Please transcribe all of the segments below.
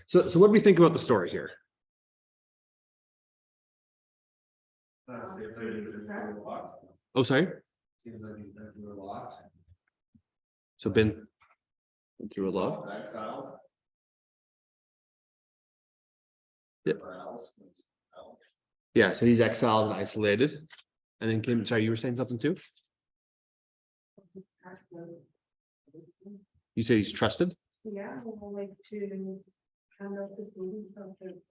So what do we think about the story here? Oh, sorry. Seems like he's been through a lot. So been through a lot. Exiled. Yep. Or else. Yeah, so he's exiled and isolated. And then Kim, sorry, you were saying something too? You say he's trusted? Yeah, like to kind of something.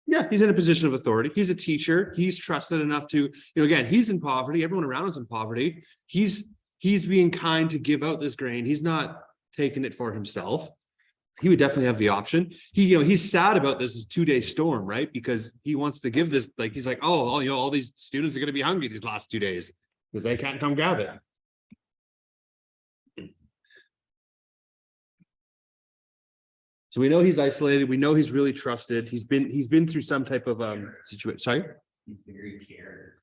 Yeah, he's in a position of authority. He's a teacher. He's trusted enough to, again, he's in poverty. Everyone around is in poverty. He's being kind to give out this grain. He's not taking it for himself. He would definitely have the option. He's sad about this 2-day storm, right? Because he wants to give this, like, he's like, oh, all these students are going to be hungry these last 2 days because they can't come gather. So we know he's isolated. We know he's really trusted. He's been through some type of situation. Sorry. He's very cared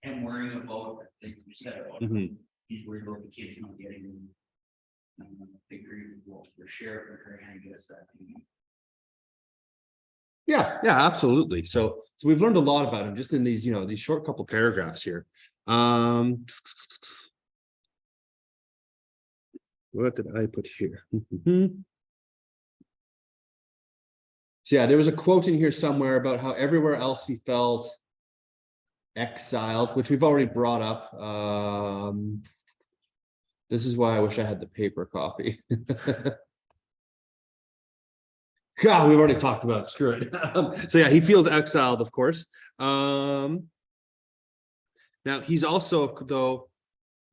and worrying about, like you said, he's worried about the kids not getting the grade, well, for sheriff or trying to get us that. Yeah, absolutely. So we've learned a lot about him just in these, these short couple paragraphs here. What did I put here? So yeah, there was a quote in here somewhere about how everywhere else he felt exiled, which we've already brought up. This is why I wish I had the paper copy. God, we've already talked about it. Screw it. So yeah, he feels exiled, of course. Now he's also, though,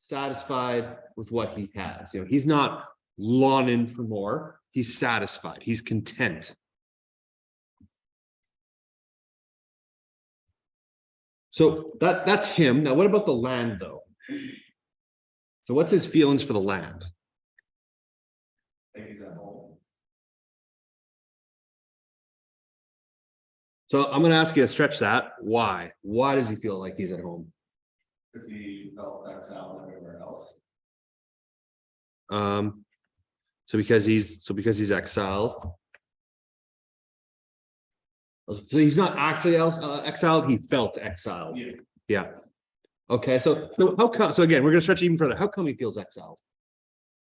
satisfied with what he has. He's not longing for more. He's satisfied. He's content. So that's him. Now, what about the land, though? So what's his feelings for the land? I think he's at home. So I'm going to ask you to stretch that. Why? Why does he feel like he's at home? Because he felt exiled everywhere else. So because he's exiled. So he's not actually exiled. He felt exiled. Yeah. Okay. So how come? So again, we're going to stretch even further. How come he feels exiled?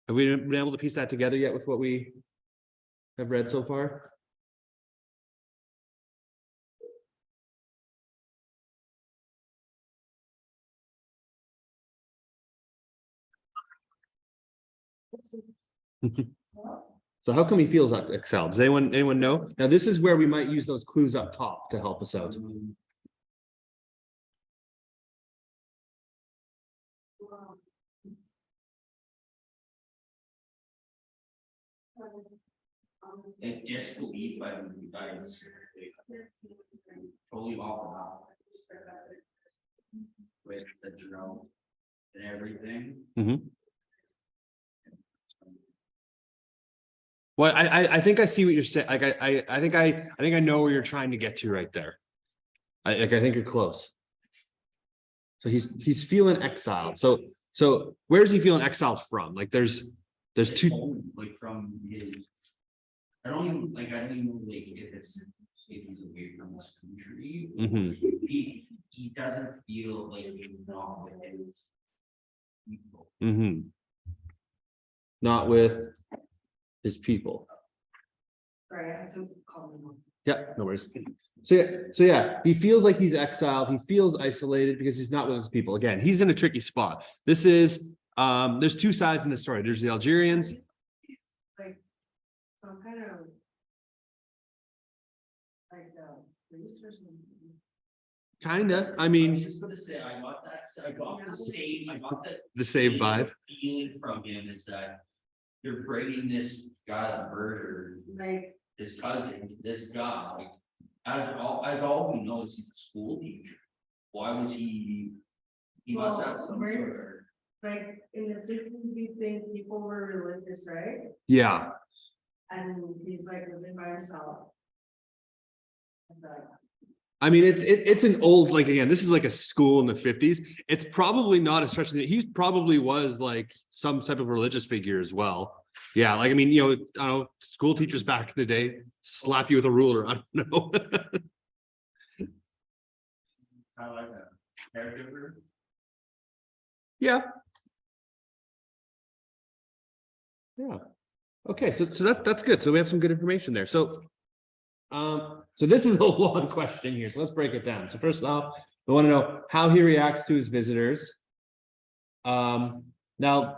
Have we been able to piece that together yet with what we have read so far? So how come he feels exiled? Does anyone know? Now this is where we might use those clues up top to help us out. Like disbelief, I was totally off with the drought and everything. Well, I think I see what you're saying. Like I think I know where you're trying to get to right there. I think you're close. So he's feeling exiled. So where's he feeling exiled from? Like there's two, home, like from his. I don't even know like if he's away from this country. He doesn't feel like he's not with his people. Not with his people. Right, I have to call him. Yeah, no worries. So yeah, he feels like he's exiled. He feels isolated because he's not with his people. Again, he's in a tricky spot. This is there's two sides in the story. There's the Algerians. Like some kind of like police or something. Kinda. I I was mean, just gonna say, I got the same vibe. feeling from him is that you're bringing this guy that murdered Like his cousin, this guy, as all we know is he's a school teacher. Why was he must have some sort like in the 50s, we think people were religious, right? Yeah. And he's like living by himself. And, I mean, it's an old, like, again, this is like a school in the 50s. It's probably not, especially he probably was like some type of religious figure as well. Yeah, like, I mean, I don't know, school teachers back in the day slap you with a ruler. I don't know. I like that. Caregiver. Yeah. Yeah. Okay, so that's good. So we have some good information there. So this is a long question here. So let's break it down. So first off, I want to know how he reacts to his visitors. Now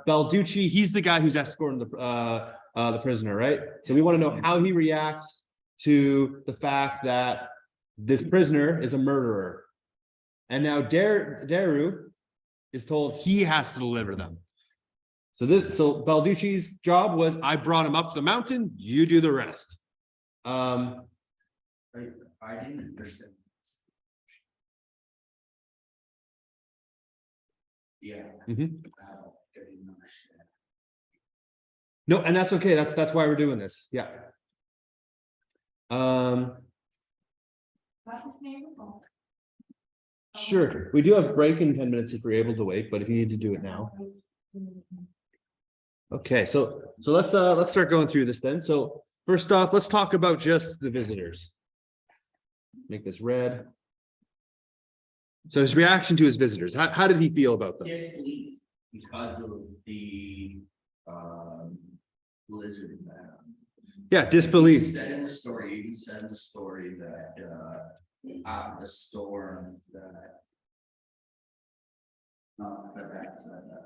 Balducci, he's the guy who's escorting the prisoner, right? So we want to know how he reacts to the fact that this prisoner is a murderer. And now Daru is told he has to deliver them. So Balducci's job was, I brought him up the mountain, you do the rest. I didn't understand. Yeah. Mhm. I didn't understand. No, and that's okay. That's why we're doing this. Yeah. Sure. We do have break in 10 minutes if we're able to wait, but if you need to do it now. Okay, so let's start going through this then. So first off, let's talk about just the visitors. Make this red. So his reaction to his visitors, how did he feel about them? Disbelief because of the blizzard. Yeah, disbelief. He said in the story that after the storm that happened.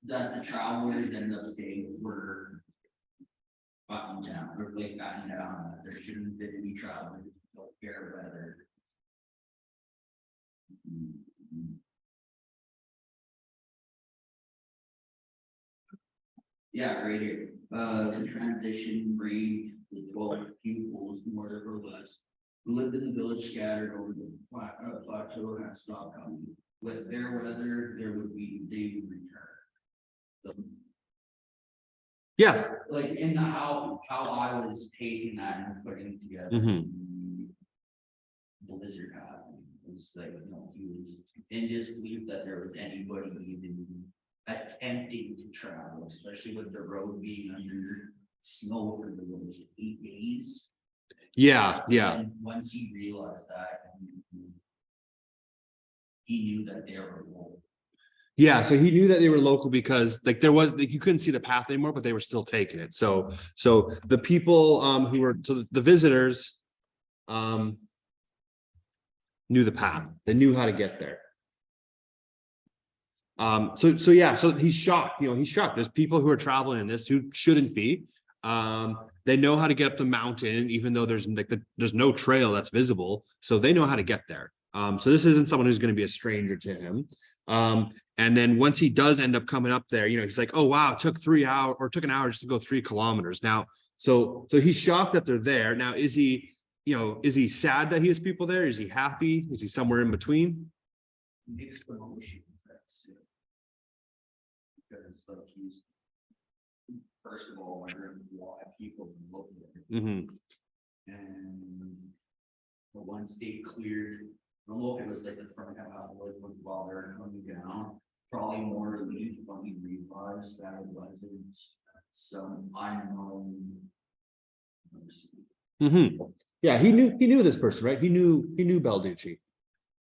That the travelers ended up staying were buttoned down, or like battened down, that there shouldn't have been any travelers, no fair weather. Yeah, right here, the transition breed, the 12 pupils, more or less, who lived in the village scattered over the plateau had stopped coming. With fair weather, they would return. So, Yeah. like in the how I was taking that and putting together. The lizard happened, it's like, he was in disbelief that there was anybody even attempting to travel, especially with the road being under snow for the last 8 days. Yeah. And once he realized that, he knew that they were local. Yeah, so he knew that they were local because like there was you couldn't see the path anymore, but they were still taking it. So the people who were the visitors knew the path. They knew how to get there. So he's shocked. He's shocked. There's people who are traveling in this who shouldn't be. They know how to get up the mountain, even though there's no trail that's visible. So they know how to get there. So this isn't someone who's going to be a stranger to him. And then once he does end up coming up there, he's like, oh wow, it took 3 hours or took an hour just to go 3 kilometers. Now, so he's shocked that they're there. Now, is he sad that he has people there? Is he happy? Is he somewhere in between? Mixed emotions, that's it. Because like he's first of all wondering why people look at him. And the one state cleared. I don't know if it was like the front half while they're coming down, probably more relief when he realized that it wasn't some unknown person. Yeah, he knew this person, right? He knew Balducci.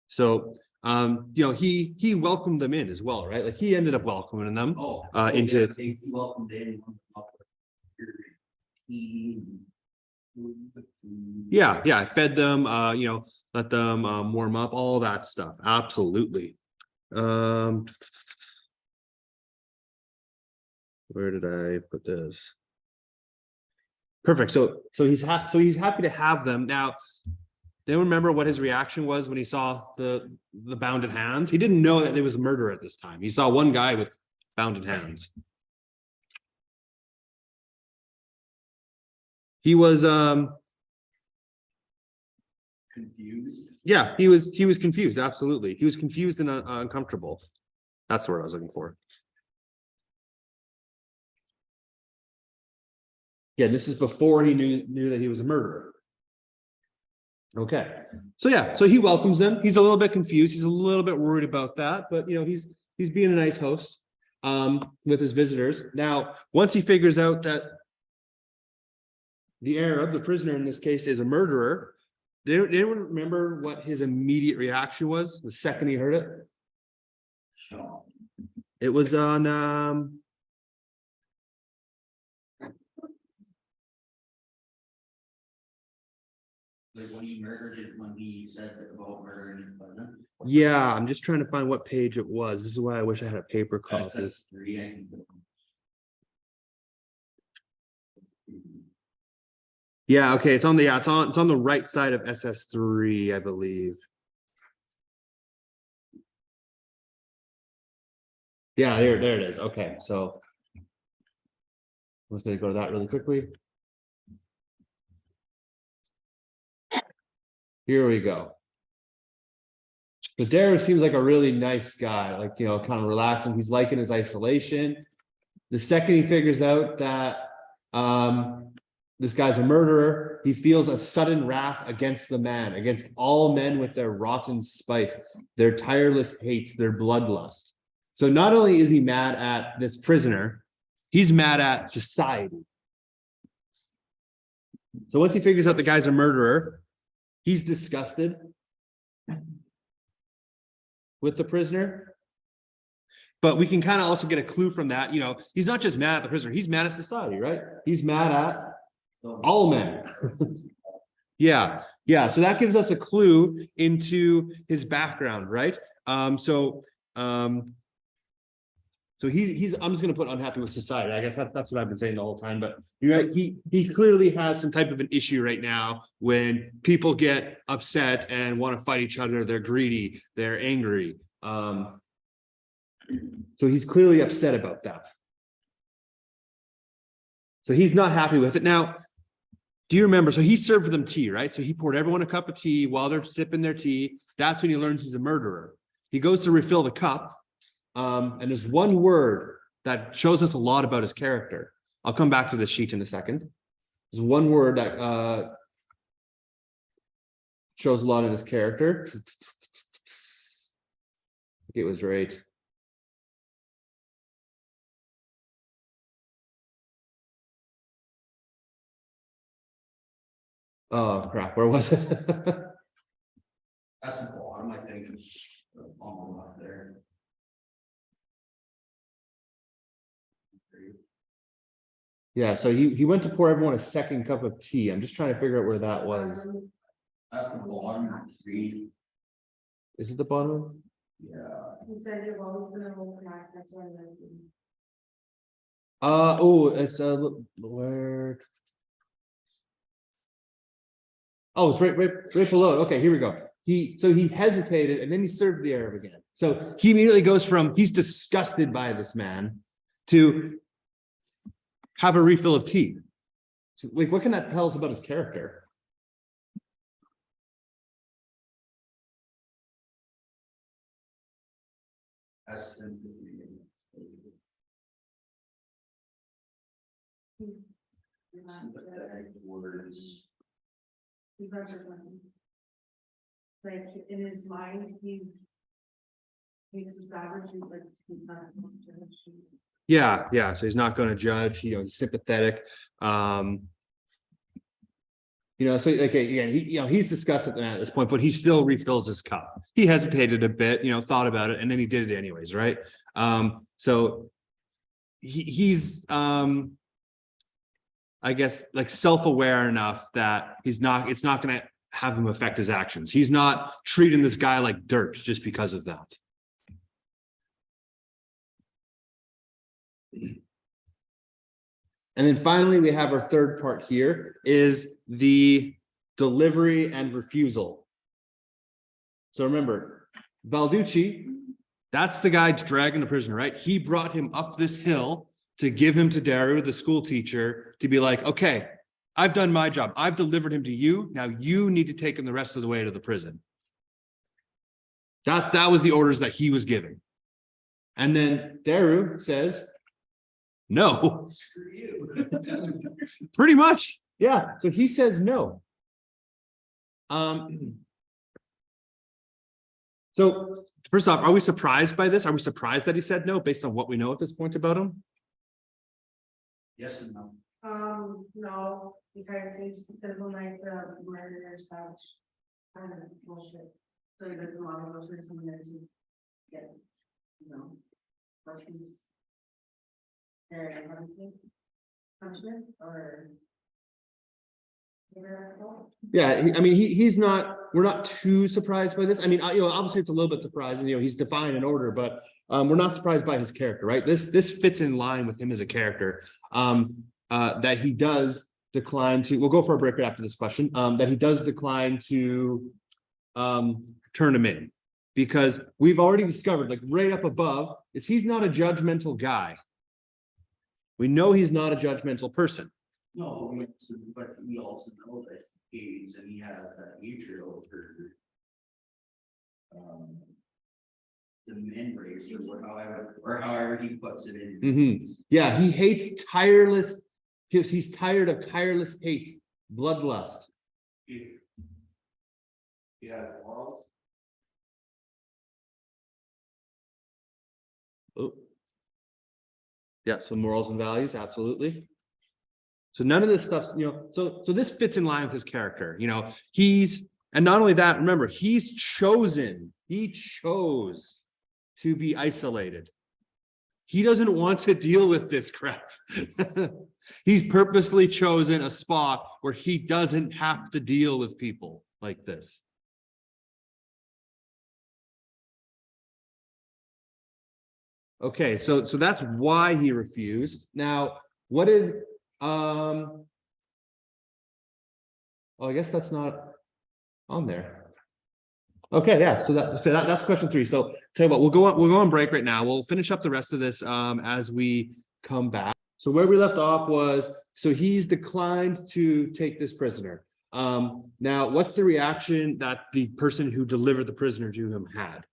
So he welcomed them in as well, right? Like he ended up welcoming them into they welcomed in. Yeah, fed them, let them warm up, all that stuff. Absolutely. Where did I put this? Perfect. So he's happy to have them. Now, do you remember what his reaction was when he saw the bounded hands? He didn't know that there was a murder at this time. He saw one guy with bounded hands. He was confused. Yeah, he was confused. Absolutely. He was confused and uncomfortable. That's the word I was looking for. Yeah, this is before he knew that he was a murderer. Okay, so yeah, so he welcomes them. He's a little bit confused. He's a little bit worried about that, but he's being a nice host with his visitors. Now, once he figures out that the Arab, the prisoner in this case, is a murderer, did anyone remember what his immediate reaction was the second he heard it? Shock. It was on Like when he murdered it, when he said about murdering his cousin. yeah, I'm just trying to find what page it was. This is why I wish I had a paper copy. That's 3, I think. Yeah, okay, it's on the right side of SS3, I believe. Yeah, there it is. Okay, so I'm just gonna go to that really quickly. Here we go. So Darrow seems like a really nice guy, like, kind of relaxing. He's liking his isolation. The second he figures out that this guy's a murderer, he feels a sudden wrath against the man, against all men with their rotten spite, their tireless hates, their bloodlust. So not only is he mad at this prisoner, he's mad at society. So once he figures out the guy's a murderer, he's disgusted with the prisoner. But we can kind of also get a clue from that. He's not just mad at the prisoner, he's mad at society, right? He's mad at all men. Yeah. So that gives us a clue into his background, right? So he's I'm just going to put unhappy with society. I guess that's what I've been saying the whole time. But you're right, he clearly has some type of an issue right now when people get upset and want to fight each other. They're greedy, they're angry. So he's clearly upset about that. So he's not happy with it. Now, do you remember? So he served them tea, right? So he poured everyone a cup of tea while they're sipping their tea. That's when he learns he's a murderer. He goes to refill the cup. And there's one word that shows us a lot about his character. I'll come back to this sheet in a second. There's one word that shows a lot of his character. I think it was right. Oh crap, where was it? That's the bottom, I think. On the left there. Yeah, so he went to pour everyone a second cup of tea. I'm just trying to figure out where that was. At the bottom, 3. Is it the bottom? Yeah. He said you've always been a little crack, that's why I like you. It's where. Oh, it's right below it. Okay, here we go. So he hesitated and then he served the Arab again. So he immediately goes from he's disgusted by this man to have a refill of tea. So, like, what can that tell us about his character? That's You're not- sympathetic words. He's not just like in his mind, he makes a savage, like he's not. Yeah. So he's not going to judge. He's sympathetic. So okay, again, he's disgusted at this point, but he still refills his cup. He hesitated a bit, thought about it, and then he did it anyways, right? So he's I guess like self-aware enough that it's not going to have him affect his actions. He's not treating this guy like dirt just because of that. And then finally, we have our third part here is the delivery and refusal. So remember, Balducci, that's the guy dragging the prisoner, right? He brought him up this hill to give him to Daru, the school teacher, to be like, okay, I've done my job. I've delivered him to you. Now you need to take him the rest of the way to the prison. That was the orders that he was giving. And then Daru says, no. Screw you. Pretty much, yeah. So he says no. So first off, are we surprised by this? Are we surprised that he said no based on what we know at this point about him? Yes and no. No, because he's doesn't like the murder or such. Kind of bullshit. So he doesn't want to go through something there to get, you know, but he's. Very punishment or. Yeah, I mean, he's not, we're not too surprised by this. I mean, you know, obviously it's a little bit surprising, you know, he's defying an order, but we're not surprised by his character, right? This fits in line with him as a character. That he does decline to, we'll go for a break right after this question, that he does decline to turn him in. Because we've already discovered, like right up above, is he's not a judgmental guy. We know he's not a judgmental person. No, but we also know that he is, and he has that nature over. The men race or however he puts it in. Yeah, he hates tireless, he's tired of tireless hate, bloodlust. Yeah, morals. Oh. Yeah, so morals and values, absolutely. So none of this stuff's, you know, so this fits in line with his character, you know, and not only that, remember, he chose to be isolated. He doesn't want to deal with this crap. He's purposely chosen a spot where he doesn't have to deal with people like this. Okay, so that's why he refused. Now, what did oh, I guess that's not on there. Okay, yeah, so that's question 3. So tell you what, we'll go on break right now. We'll finish up the rest of this as we come back. So where we left off was, so he's declined to take this prisoner. Now, what's the reaction that the person who delivered the prisoner to him had?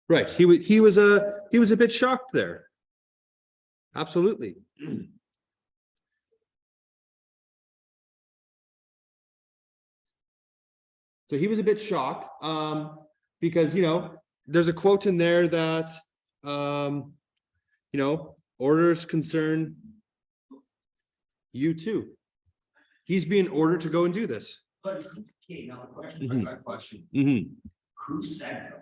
Right, he was a bit shocked there. Absolutely. So he was a bit shocked, because, you know, there's a quote in there that, you know, orders concern you too. He's being ordered to go and do this. But, okay, now the question, Mhm. my question, Mhm. who said no?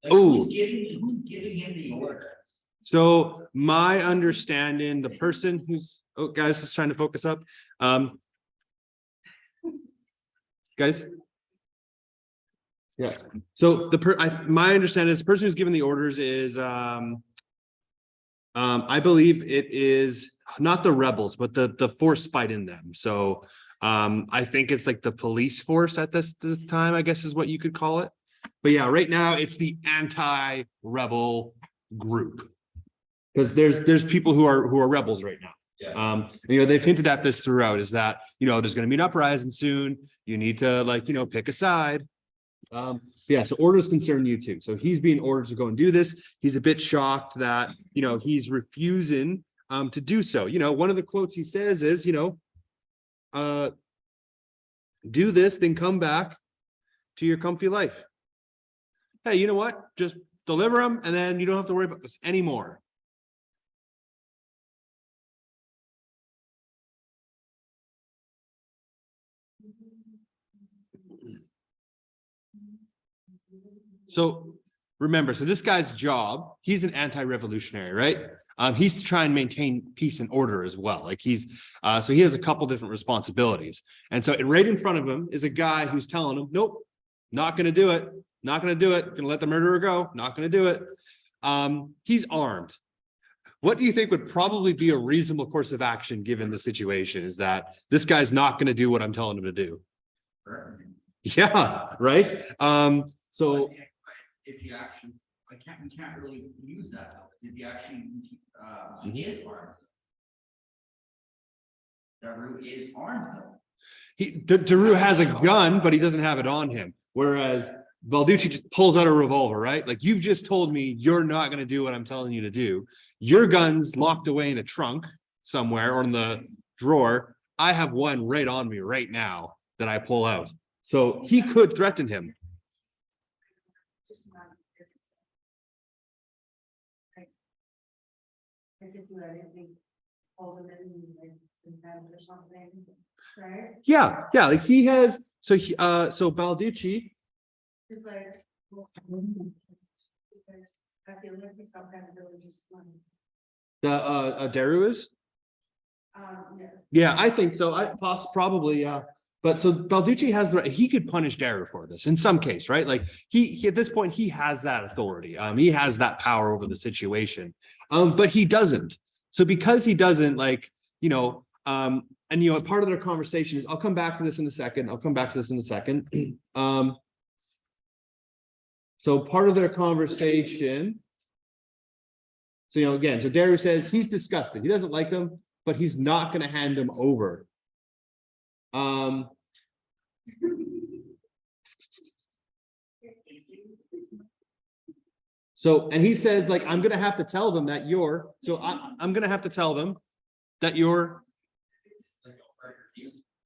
Like, Oh. who's giving him the order? So my understanding, the person who's, oh, guys, just trying to focus up. Guys. Yeah, so my understanding is the person who's giving the orders is, I believe it is not the rebels, but the force fighting them. So, I think it's like the police force at this time, I guess is what you could call it. But yeah, right now it's the anti-rebel group. Because there's people who are rebels right now. Yeah. You know, they've hinted at this throughout, is that, you know, there's going to be an uprising soon. You need to, like, you know, pick a side. Yeah, so orders concern you too. So he's being ordered to go and do this. He's a bit shocked that, you know, he's refusing to do so. You know, one of the quotes he says is, you know, do this, then come back to your comfy life. Hey, you know what? Just deliver them, and then you don't have to worry about this anymore. So remember, so this guy's job, he's an anti-revolutionary, right? He's to try and maintain peace and order as well. Like so he has a couple different responsibilities. And so right in front of him is a guy who's telling him, nope, not going to do it. Not going to do it. Going to let the murderer go. Not going to do it. He's armed. What do you think would probably be a reasonable course of action given the situation? Is that this guy's not going to do what I'm telling him to do? Yeah, right. So if you actually, we can't really use that though. If you actually, he is armed. Daru is armed though. Daru has a gun, but he doesn't have it on him. Whereas Balducci just pulls out a revolver, right? Like, you've just told me you're not going to do what I'm telling you to do. Your gun's locked away in a trunk somewhere or in the drawer. I have one right on me right now that I pull out. So he could threaten him. Just not this. I could do anything, hold him in, like, in bed or something, right? Yeah, yeah, like he has, so so Balducci, It's like. Because I feel like he's some kind of religious one. Daru is? Yeah. Yeah, I think so. Probably, yeah. But so Balducci has the, he could punish Daru for this in some case, right? Like he at this point, he has that authority. He has that power over the situation. But he doesn't. So because he doesn't, like, you know, and you know, part of their conversation is, I'll come back to this in a second. I'll come back to this in a second. So part of their conversation. So, you know, again, so Daru says he's disgusted. He doesn't like them, but he's not going to hand them over. So, and he says, like, I'm going to have to tell them that you're, so I'm going to have to tell them that you're,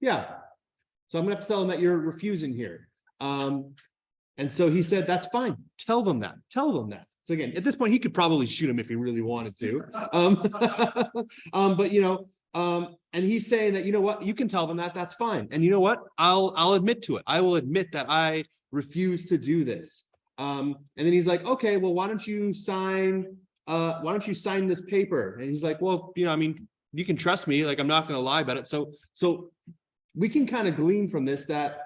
yeah. So I'm going to have to tell them that you're refusing here. And so he said, that's fine. Tell them that. Tell them that. So again, at this point, he could probably shoot him if he really wanted to. But you know, and he's saying that, you know what, you can tell them that, that's fine. And you know what, I'll admit to it. I will admit that I refuse to do this. And then he's like, okay, well, why don't you sign this paper? And he's like, well, you know, I mean, you can trust me, like, I'm not going to lie about it. So we can kind of glean from this that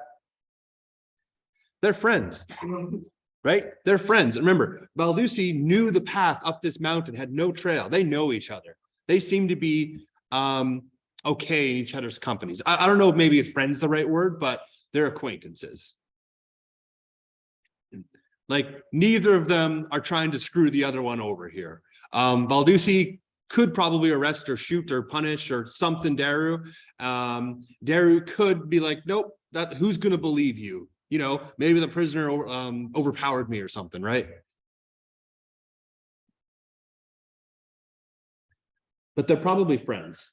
they're friends, right? They're friends. And remember, Balducci knew the path up this mountain, had no trail. They know each other. They seem to be okay in each other's companies. I don't know if maybe a friend's the right word, but they're acquaintances. Like, neither of them are trying to screw the other one over here. Balducci could probably arrest or shoot or punish or something Daru. Daru could be like, nope, who's going to believe you? You know, maybe the prisoner overpowered me or something, right? But they're probably friends.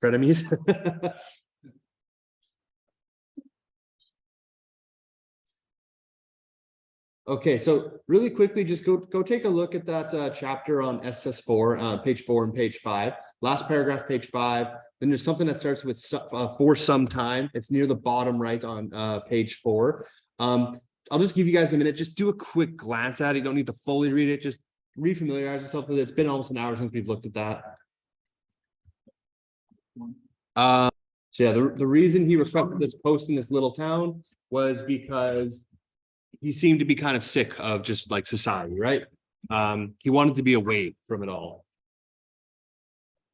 Frenemies. Okay, so really quickly, just go take a look at that chapter on SS4, page 4 and page 5. Last paragraph, page 5. Then there's something that starts with for some time. It's near the bottom right on page 4. I'll just give you guys a minute. Just do a quick glance at it. You don't need to fully read it. Just refamiliarize yourself with it. It's been almost an hour since we've looked at that. So yeah, the reason he requested this post in this little town was because he seemed to be kind of sick of just like society, right? He wanted to be away from it all.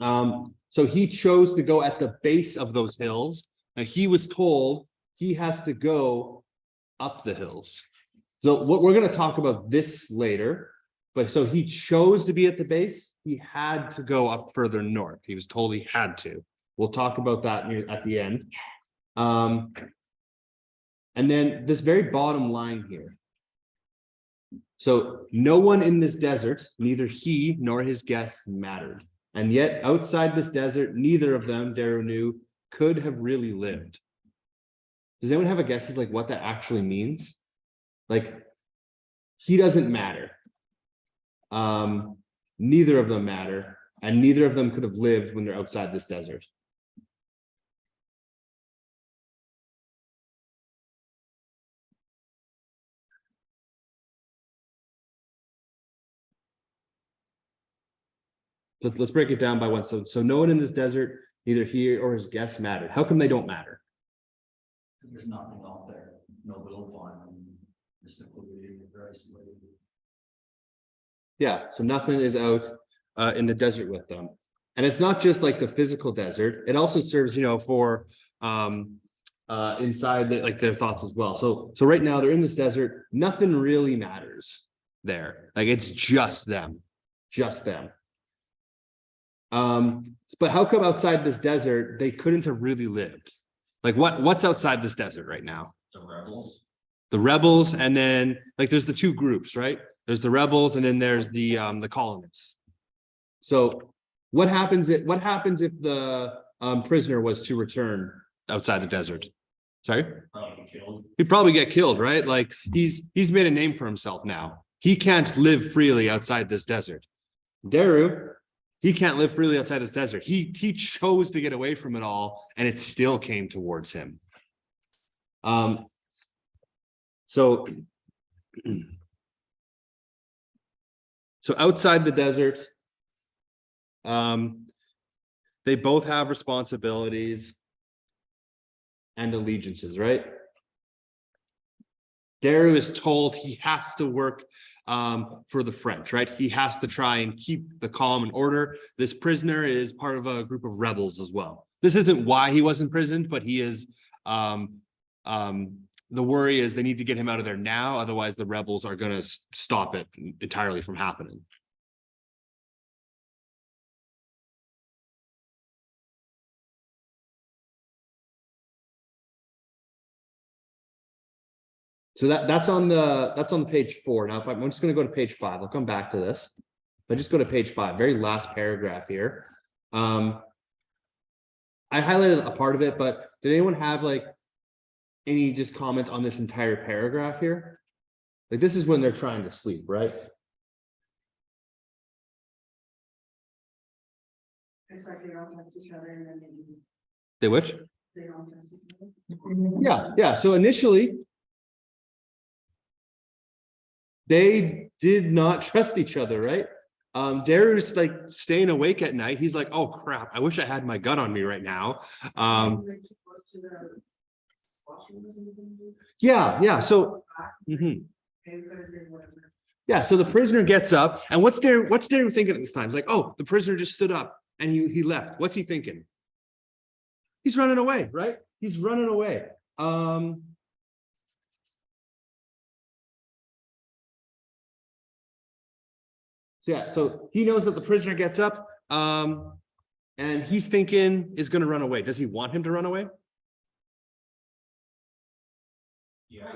So he chose to go at the base of those hills. Now he was told he has to go up the hills. So what we're going to talk about this later, but so he chose to be at the base. He had to go up further north. He was told he had to. We'll talk about that at the end. And then this very bottom line here. So no one in this desert, neither he nor his guests mattered. And yet outside this desert, neither of them, Daru knew, could have really lived. Does anyone have a guess as like what that actually means? Like, he doesn't matter. Neither of them matter. And neither of them could have lived when they're outside this desert. Let's break it down by one. So no one in this desert, neither he or his guests mattered. How come they don't matter? There's nothing out there, no little fun, just a Yeah, so nothing is out in the desert with them. And it's not just like the physical desert. It also serves, you know, for inside like their thoughts as well. So right now they're in this desert. Nothing really matters. there. Like it's just them. Just them. But how come outside this desert they couldn't have really lived? Like what's outside this desert right now? The rebels. The rebels, and then like there's the two groups, right? There's the rebels, and then there's the colonists. So what happens if the prisoner was to return outside the desert? Sorry? Probably killed. He'd probably get killed, right? Like he's made a name for himself now. He can't live freely outside this desert. Daru, he can't live freely outside this desert. He chose to get away from it all, and it still came towards him. So outside the desert, they both have responsibilities and allegiances, right? Daru is told he has to work for the French, right? He has to try and keep the calm and order. This prisoner is part of a group of rebels as well. This isn't why he was imprisoned, but he is, the worry is they need to get him out of there now. Otherwise the rebels are going to stop it entirely from happening. So that's on the page 4. Now, I'm just going to go to page 5, I'll come back to this. But just go to page 5, very last paragraph here. I highlighted a part of it, but did anyone have like any just comments on this entire paragraph here? Like this is when they're trying to sleep, right? It's like they don't touch each other and then They which? they don't touch each other. Yeah. So initially, they did not trust each other, right? Daru's like staying awake at night. He's like, oh crap, I wish I had my gun on me right now. Yeah. So yeah, so the prisoner gets up, and what's Daru thinking at this time? He's like, oh, the prisoner just stood up and he left. What's he thinking? He's running away, right? He's running away. So he knows that the prisoner gets up, and he's thinking is going to run away. Does he want him to run away? Yeah.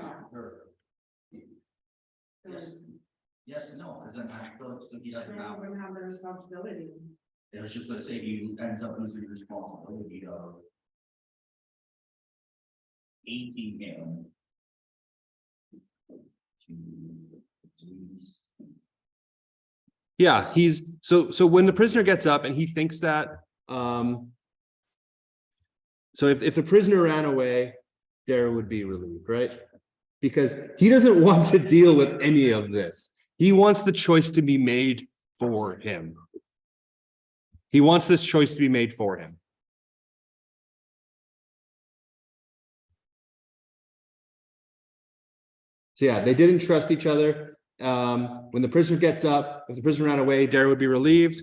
Yes, no, because then I feel like he doesn't have. They don't have the responsibility. I was just gonna say he ends up losing responsibility of. Aiding him. Yeah, he's so when the prisoner gets up and he thinks that so if the prisoner ran away, Daru would be relieved, right? Because he doesn't want to deal with any of this. He wants the choice to be made for him. He wants this choice to be made for him. So yeah, they didn't trust each other. When the prisoner gets up, if the prisoner ran away, Daru would be relieved.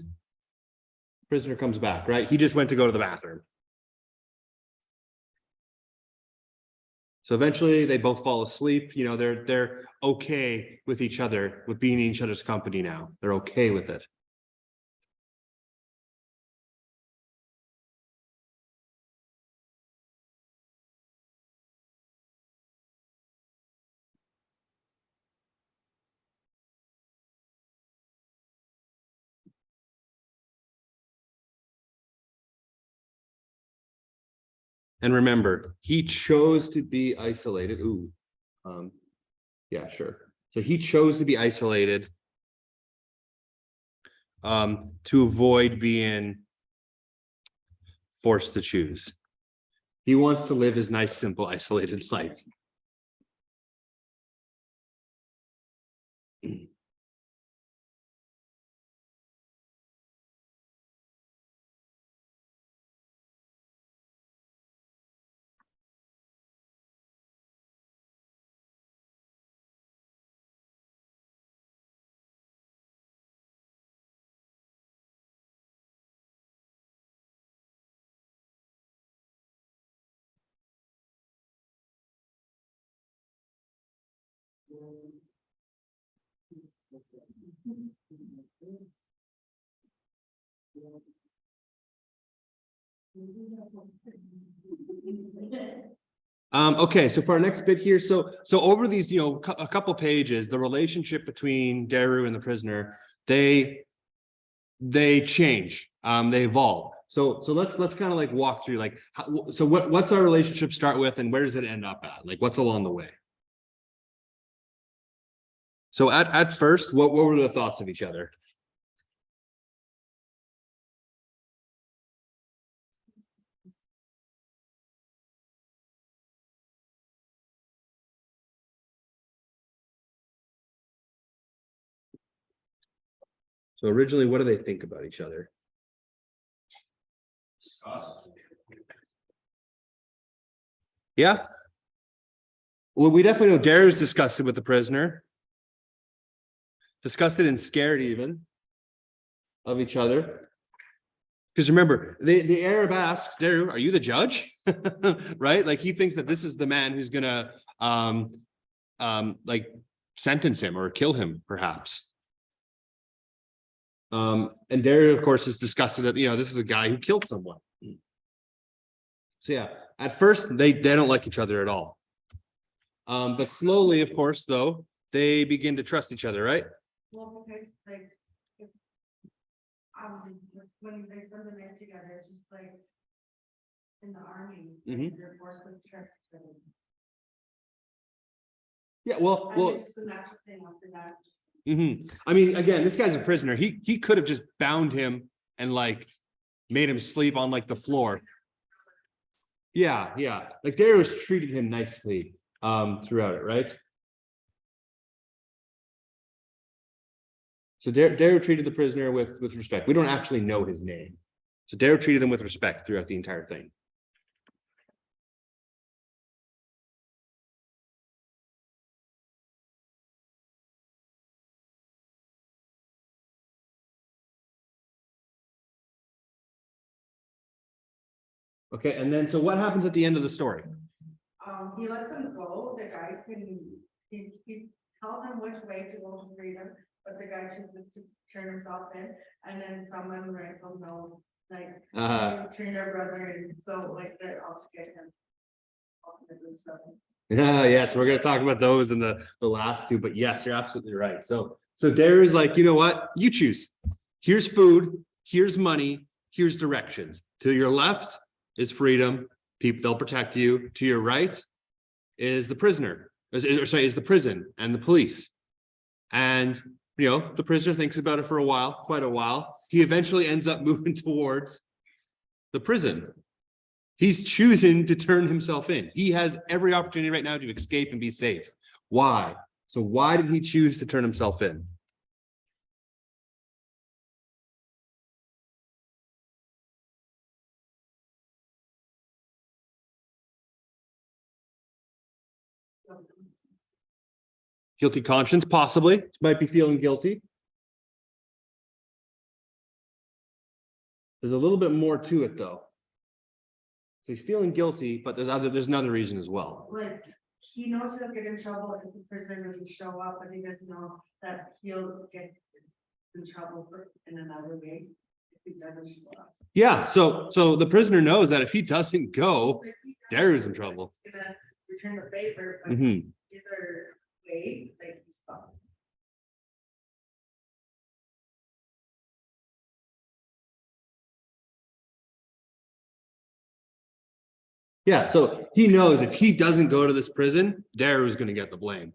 Prisoner comes back, right? He just went to go to the bathroom. So eventually they both fall asleep. You know, they're okay with each other, with being in each other's company now. They're okay with it. And remember, he chose to be isolated. Ooh, yeah, sure. So he chose to be isolated to avoid being forced to choose. He wants to live his nice, simple, isolated life. Okay, so for our next bit here, so over these, a couple pages, the relationship between Daru and the prisoner, they change, they evolve. So let's kind of like walk through like, so what's our relationship start with and where does it end up at? Like what's along the way? So at first, what were the thoughts of each other? So originally, what do they think about each other? Yeah. Well, we definitely know Daru's disgusted with the prisoner. Disgusted and scared even of each other. Because remember, the Arab asks, Daru, are you the judge? Right? Like he thinks that this is the man who's gonna like sentence him or kill him, perhaps. And Daru, of course, is disgusted at, this is a guy who killed someone. So yeah, at first they don't like each other at all. But slowly, of course, though, they begin to trust each other, right? Well, because like, if, when they spend the night together, it's just like in the army, Mhm. they're forced to trust each other. Yeah, well, I think it's just a natural thing after that. I mean, again, this guy's a prisoner. He could have just bound him and like made him sleep on like the floor. Yeah, yeah. Like Darius treated him nicely throughout it, right? So Daru treated the prisoner with respect. We don't actually know his name. So Daru treated him with respect throughout the entire thing. Okay, and then so what happens at the end of the story? He lets him go, the guy can, he tells him which way to go to freedom, but the guy chooses to turn himself in, and then someone writes him no, like, turn their brother in, so like, they're out to get him. Ultimately, so. Yeah, so we're gonna talk about those in the last two, but yes, you're absolutely right. So Daru's like, you know what? You choose. Here's food, here's money, here's directions. To your left is freedom. People, they'll protect you. To your right is the prisoner, is the prison and the police. And the prisoner thinks about it for a while, quite a while. He eventually ends up moving towards the prison. He's choosing to turn himself in. He has every opportunity right now to escape and be safe. Why? So why did he choose to turn himself in? Guilty conscience, possibly. Might be feeling guilty. There's a little bit more to it, though. So he's feeling guilty, but there's another reason as well. Like, he knows he'll get in trouble if the prisoner doesn't show up, but he doesn't know that he'll get in trouble in another way if he doesn't show up. Yeah, so the prisoner knows that if he doesn't go, If he Daru's in trouble. He's gonna return the favor, but Mhm. either way, like he's fucked. Yeah, so he knows if he doesn't go to this prison, Daru's going to get the blame.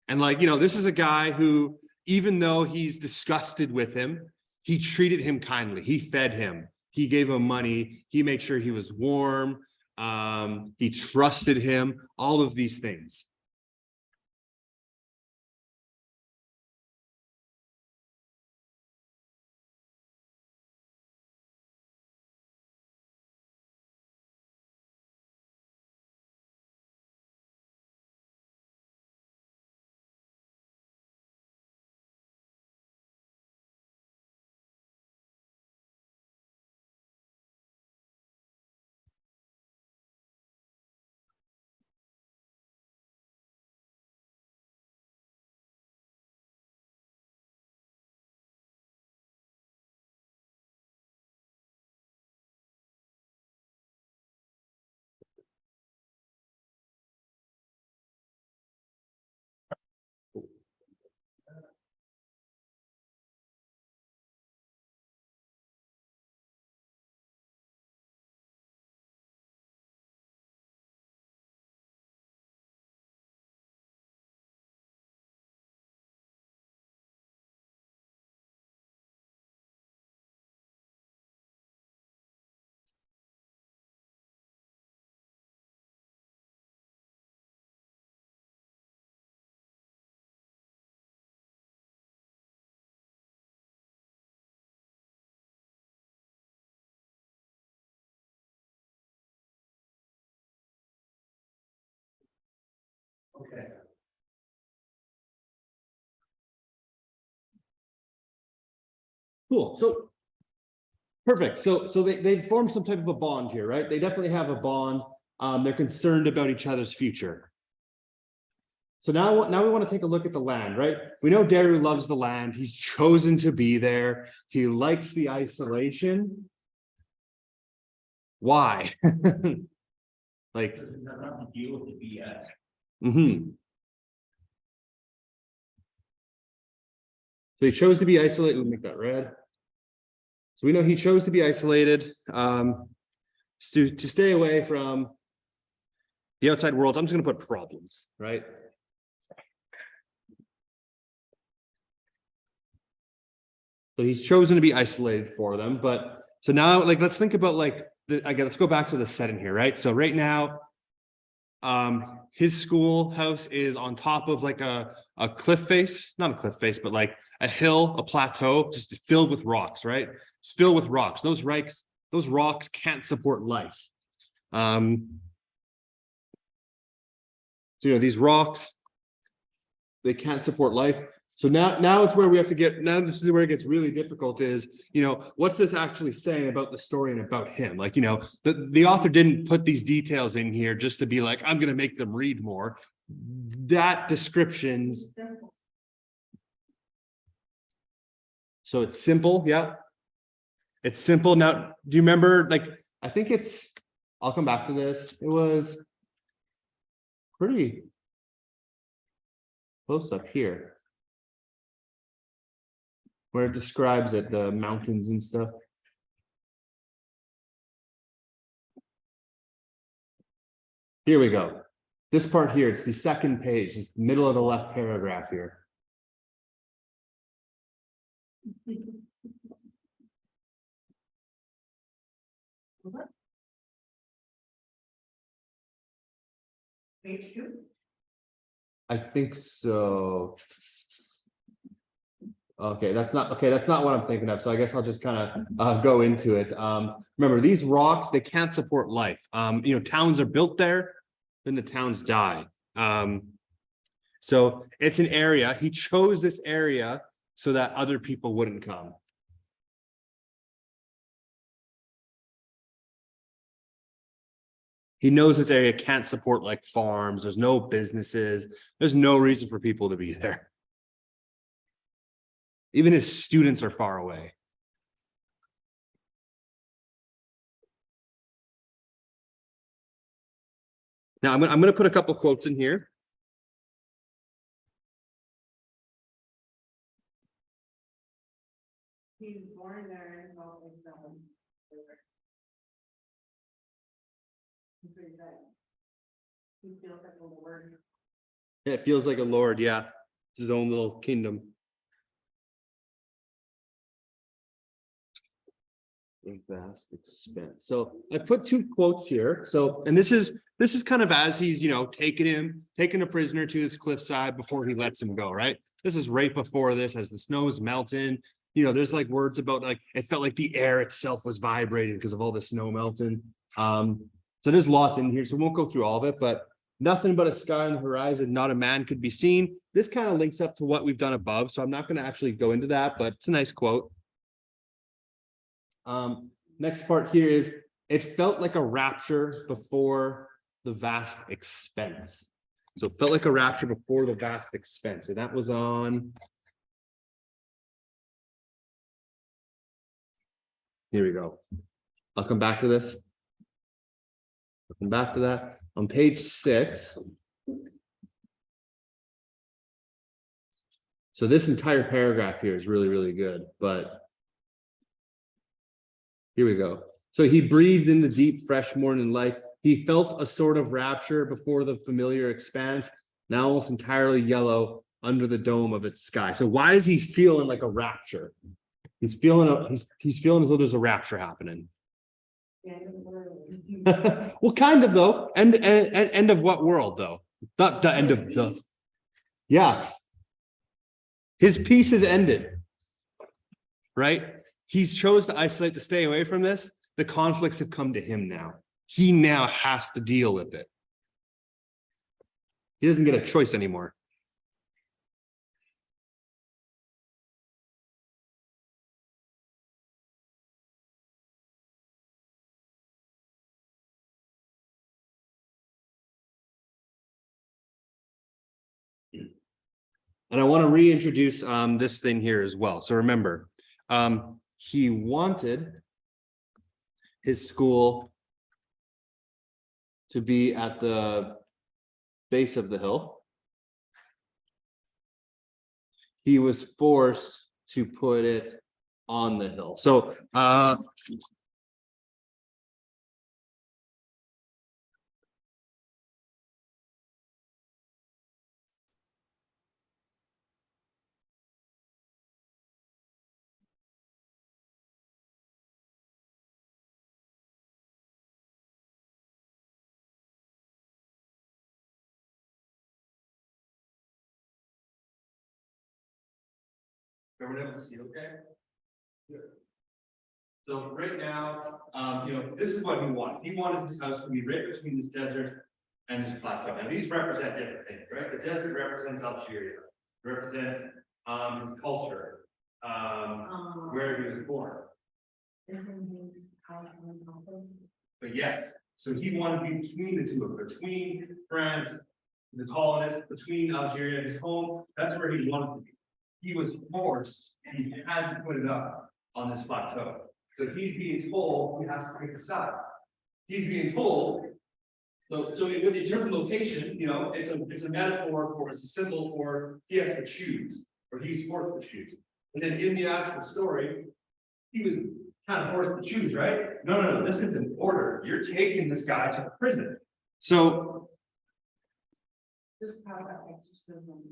And like, this is a guy who, even though he's disgusted with him, he treated him kindly. He fed him. He gave him money. He made sure he was warm. He trusted him, all of these things. Cool. So perfect. So they formed some type of a bond here, right? They definitely have a bond. They're concerned about each other's future. So now we want to take a look at the land, right? We know Daru loves the land. He's chosen to be there. He likes the isolation. Why? Like, Doesn't have to deal with the BS. So he chose to be isolated. We'll make that red. So we know he chose to be isolated, to stay away from the outside world. I'm just going to put problems, right? So he's chosen to be isolated for them. But so now, like, let's think about like let's go back to the setting here, right? So right now, his schoolhouse is on top of like a cliff face, not a cliff face, but like a hill, a plateau, just filled with rocks, right? It's filled with rocks. Those rocks can't support life. So, these rocks, they can't support life. So now it's where we have to get, now this is where it gets really difficult is, what's this actually saying about the story and about him? Like, the author didn't put these details in here just to be like, I'm going to make them read more. That descriptions. Simple. So it's simple. Yeah. It's simple. Now, do you remember, like, I think I'll come back to this. It was pretty close up here, where it describes it, the mountains and stuff. Here we go. This part here, it's the second page, it's the middle of the left paragraph here. Page 2. I think so. Okay, that's not what I'm thinking of. So I guess I'll just kind of go into it. Remember, these rocks, they can't support life. Towns are built there, then the towns die. So it's an area. He chose this area so that other people wouldn't come. He knows this area can't support like farms. There's no businesses. There's no reason for people to be there. Even his students are far away. Now I'm going to put a couple quotes in here. He's born there and always he feels like a lord. Yeah, it feels like a lord. Yeah, it's his own little kingdom. A vast expense. So I put two quotes here. So, and this is kind of as he's, taking a prisoner to his cliffside before he lets him go, right? This is right before this, as the snow is melting. There's like words about like, it felt like the air itself was vibrating because of all the snow melting. So there's lots in here, so we won't go through all of it, but nothing but a sky on the horizon, not a man could be seen. This kind of links up to what we've done above, so I'm not going to actually go into that, but it's a nice quote. Next part here is, it felt like a rapture before the vast expense. So it felt like a rapture before the vast expense. And that was on. Here we go. I'll come back to this. I'll come back to that. On page 6. So this entire paragraph here is really, really good, but here we go. So he breathed in the deep, fresh morning light. He felt a sort of rapture before the familiar expanse, now almost entirely yellow under the dome of its sky. So why is he feeling like a rapture? He's feeling he's feeling as though there's a rapture happening. Well, kind of though. End of what world though? Not the end of the. Yeah. His peace has ended. Right? He's chose to isolate, to stay away from this. The conflicts have come to him now. He now has to deal with it. He doesn't get a choice anymore. And I want to reintroduce this thing here as well. So remember, he wanted his school to be at the base of the hill. He was forced to put it on the hill. So everyone able to see okay? Good. So right now, this is what he wanted. He wanted his house to be right between this desert and this plateau. And these represent different things, right? The desert represents Algeria, represents his culture, where he was born. Isn't his house on top of? But yes, so he wanted to be between the two of them, between France, the colonists, between Algeria, his home. That's where he wanted to be. He was forced, he had to put it up on this plateau. So he's being told he has to pick a side. He's being told. So in terms of location, it's a metaphor for, it's a symbol for he has to choose, or he's forced to choose. And then in the actual story, he was kind of forced to choose, right? No, this is an order. You're taking this guy to prison. So This is how that exorcism.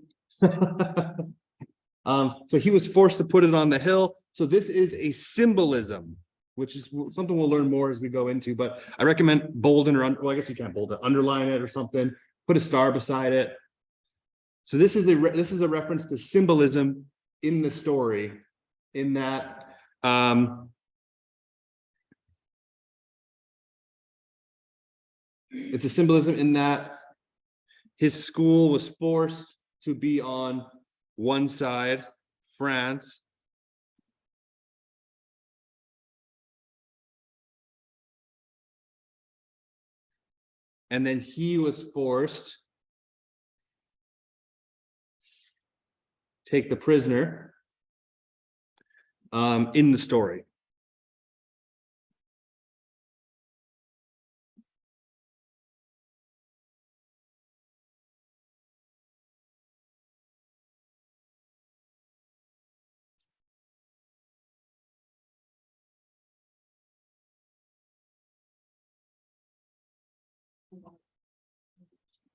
So he was forced to put it on the hill. So this is a symbolism, which is something we'll learn more as we go into, but I recommend bold and, well, I guess you can't bold it, underline it or something, put a star beside it. So this is a reference to symbolism in the story, in that it's a symbolism in that his school was forced to be on one side, France. And then he was forced to take the prisoner in the story.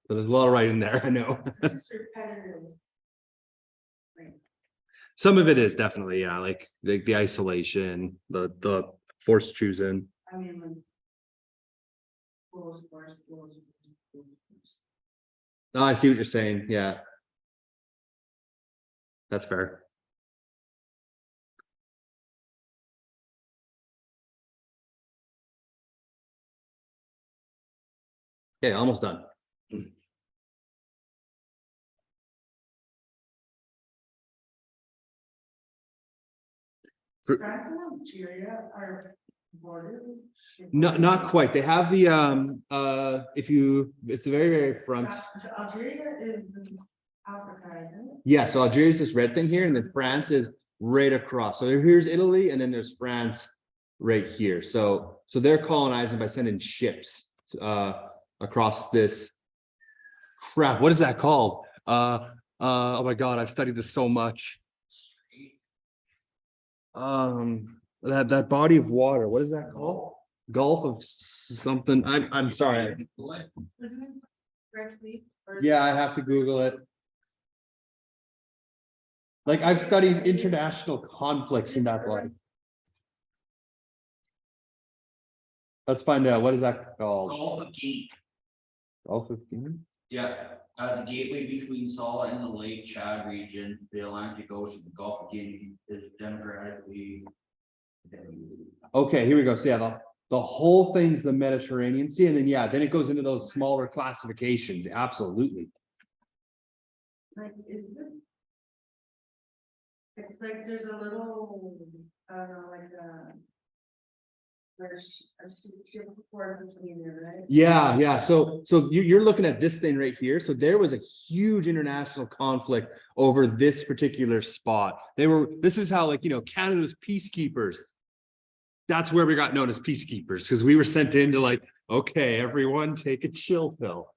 So there's a lot of writing there, I know. It's repetitive. Some of it is definitely, yeah, like the isolation, the forced choosing. I mean, like. Schools first, schools first. Oh, I see what you're saying. Yeah. That's fair. Okay, almost done. France and Algeria are borders. Not quite. They have the it's very, very front. Algeria is in Africa, isn't it? Yeah, so Algeria is this red thing here, and then France is right across. So here's Italy, and then there's France right here. So they're colonizing by sending ships across this crap. What is that called? Oh my God, I've studied this so much. That body of water, what is that called? Gulf of something. I'm sorry. Isn't it Red Sea? Or- Yeah, I have to Google it. Like I've studied international conflicts in that blood. Let's find out. What is that called? Gulf of Guinea. Gulf of Guinea? Yeah, as a gateway between Sala and the Lake Chad region, the Atlantic Ocean, the Gulf of Guinea is democratically. Okay, here we go. So yeah, the whole thing's the Mediterranean Sea, and then then it goes into those smaller classifications. Absolutely. Like, is it? It's like there's a little, I don't know, like There's a ship port between there, right? Yeah. So you're looking at this thing right here. So there was a huge international conflict over this particular spot. This is how, like, Canada's peacekeepers. That's where we got known as peacekeepers, because we were sent in to, like, okay, everyone take a chill pill.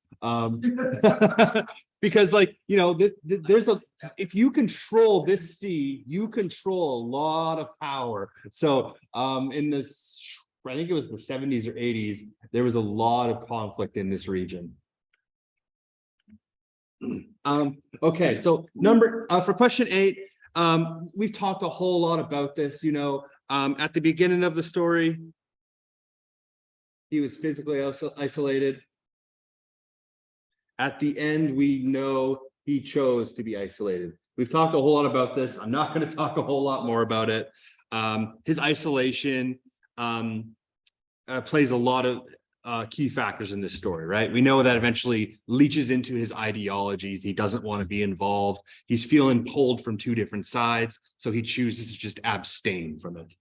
Because, like, there's if you control this sea, you control a lot of power. So in this, I think it was the 70s or 80s, there was a lot of conflict in this region. Okay, so for question 8, we've talked a whole lot about this. At the beginning of the story, he was physically isolated. At the end, we know he chose to be isolated. We've talked a whole lot about this. I'm not going to talk a whole lot more about it. His isolation plays a lot of key factors in this story, right? We know that eventually leaches into his ideologies. He doesn't want to be involved. He's feeling pulled from 2 different sides, so he chooses to just abstain from it.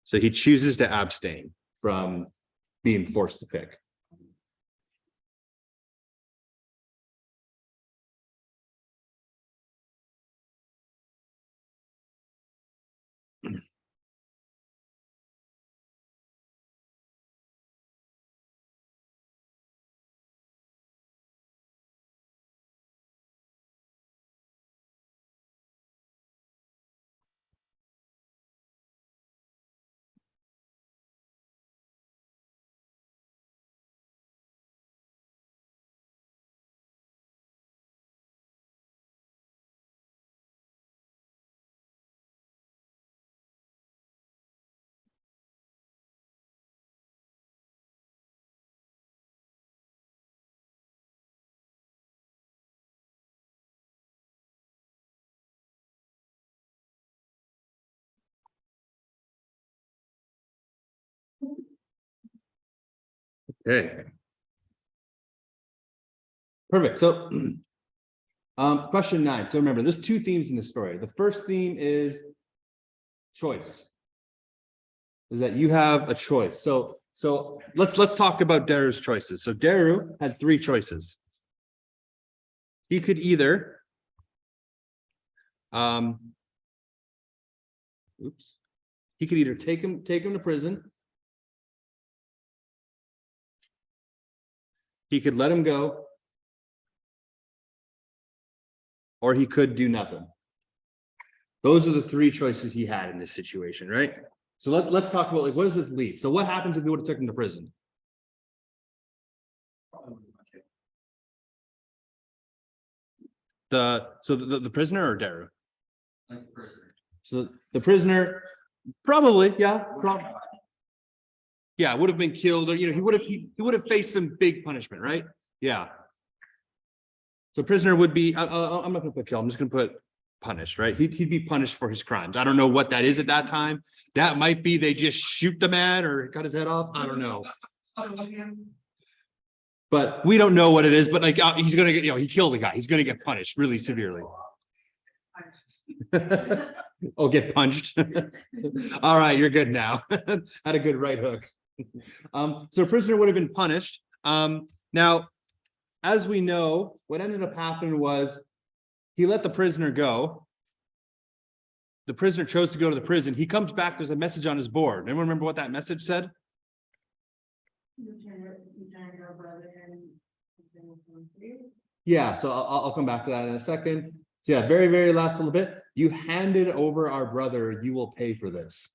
So he chooses to abstain from being forced to pick. Okay. Perfect. So question 9. So remember, there's 2 themes in the story. The first theme is choice. Is that you have a choice. So let's talk about Daru's choices. So Daru had 3 choices. He could either he could either take him to prison. He could let him go, or he could do nothing. Those are the 3 choices he had in this situation, right? So let's talk about, like, what does this leave? So what happens if we would have taken him to prison? The prisoner or Daru? Like the prisoner. So the prisoner, probably, yeah, yeah, would have been killed, or he would have faced some big punishment, right? Yeah. So prisoner would be, I'm not gonna put kill, I'm just gonna put punished, right? He'd be punished for his crimes. I don't know what that is at that time. That might be they just shoot the man or cut his head off. I don't know. But we don't know what it is. But, like, he's gonna get, he killed a guy. He's gonna get punished really severely. Oh, get punched. All right, you're good now. Had a good right hook. So prisoner would have been punished. Now, as we know, what ended up happening was he let the prisoner go. The prisoner chose to go to the prison. He comes back. There's a message on his board. Anyone remember what that message said? Yeah, so I'll come back to that in a second. So yeah, very, very last little bit. You handed over our brother, you will pay for this.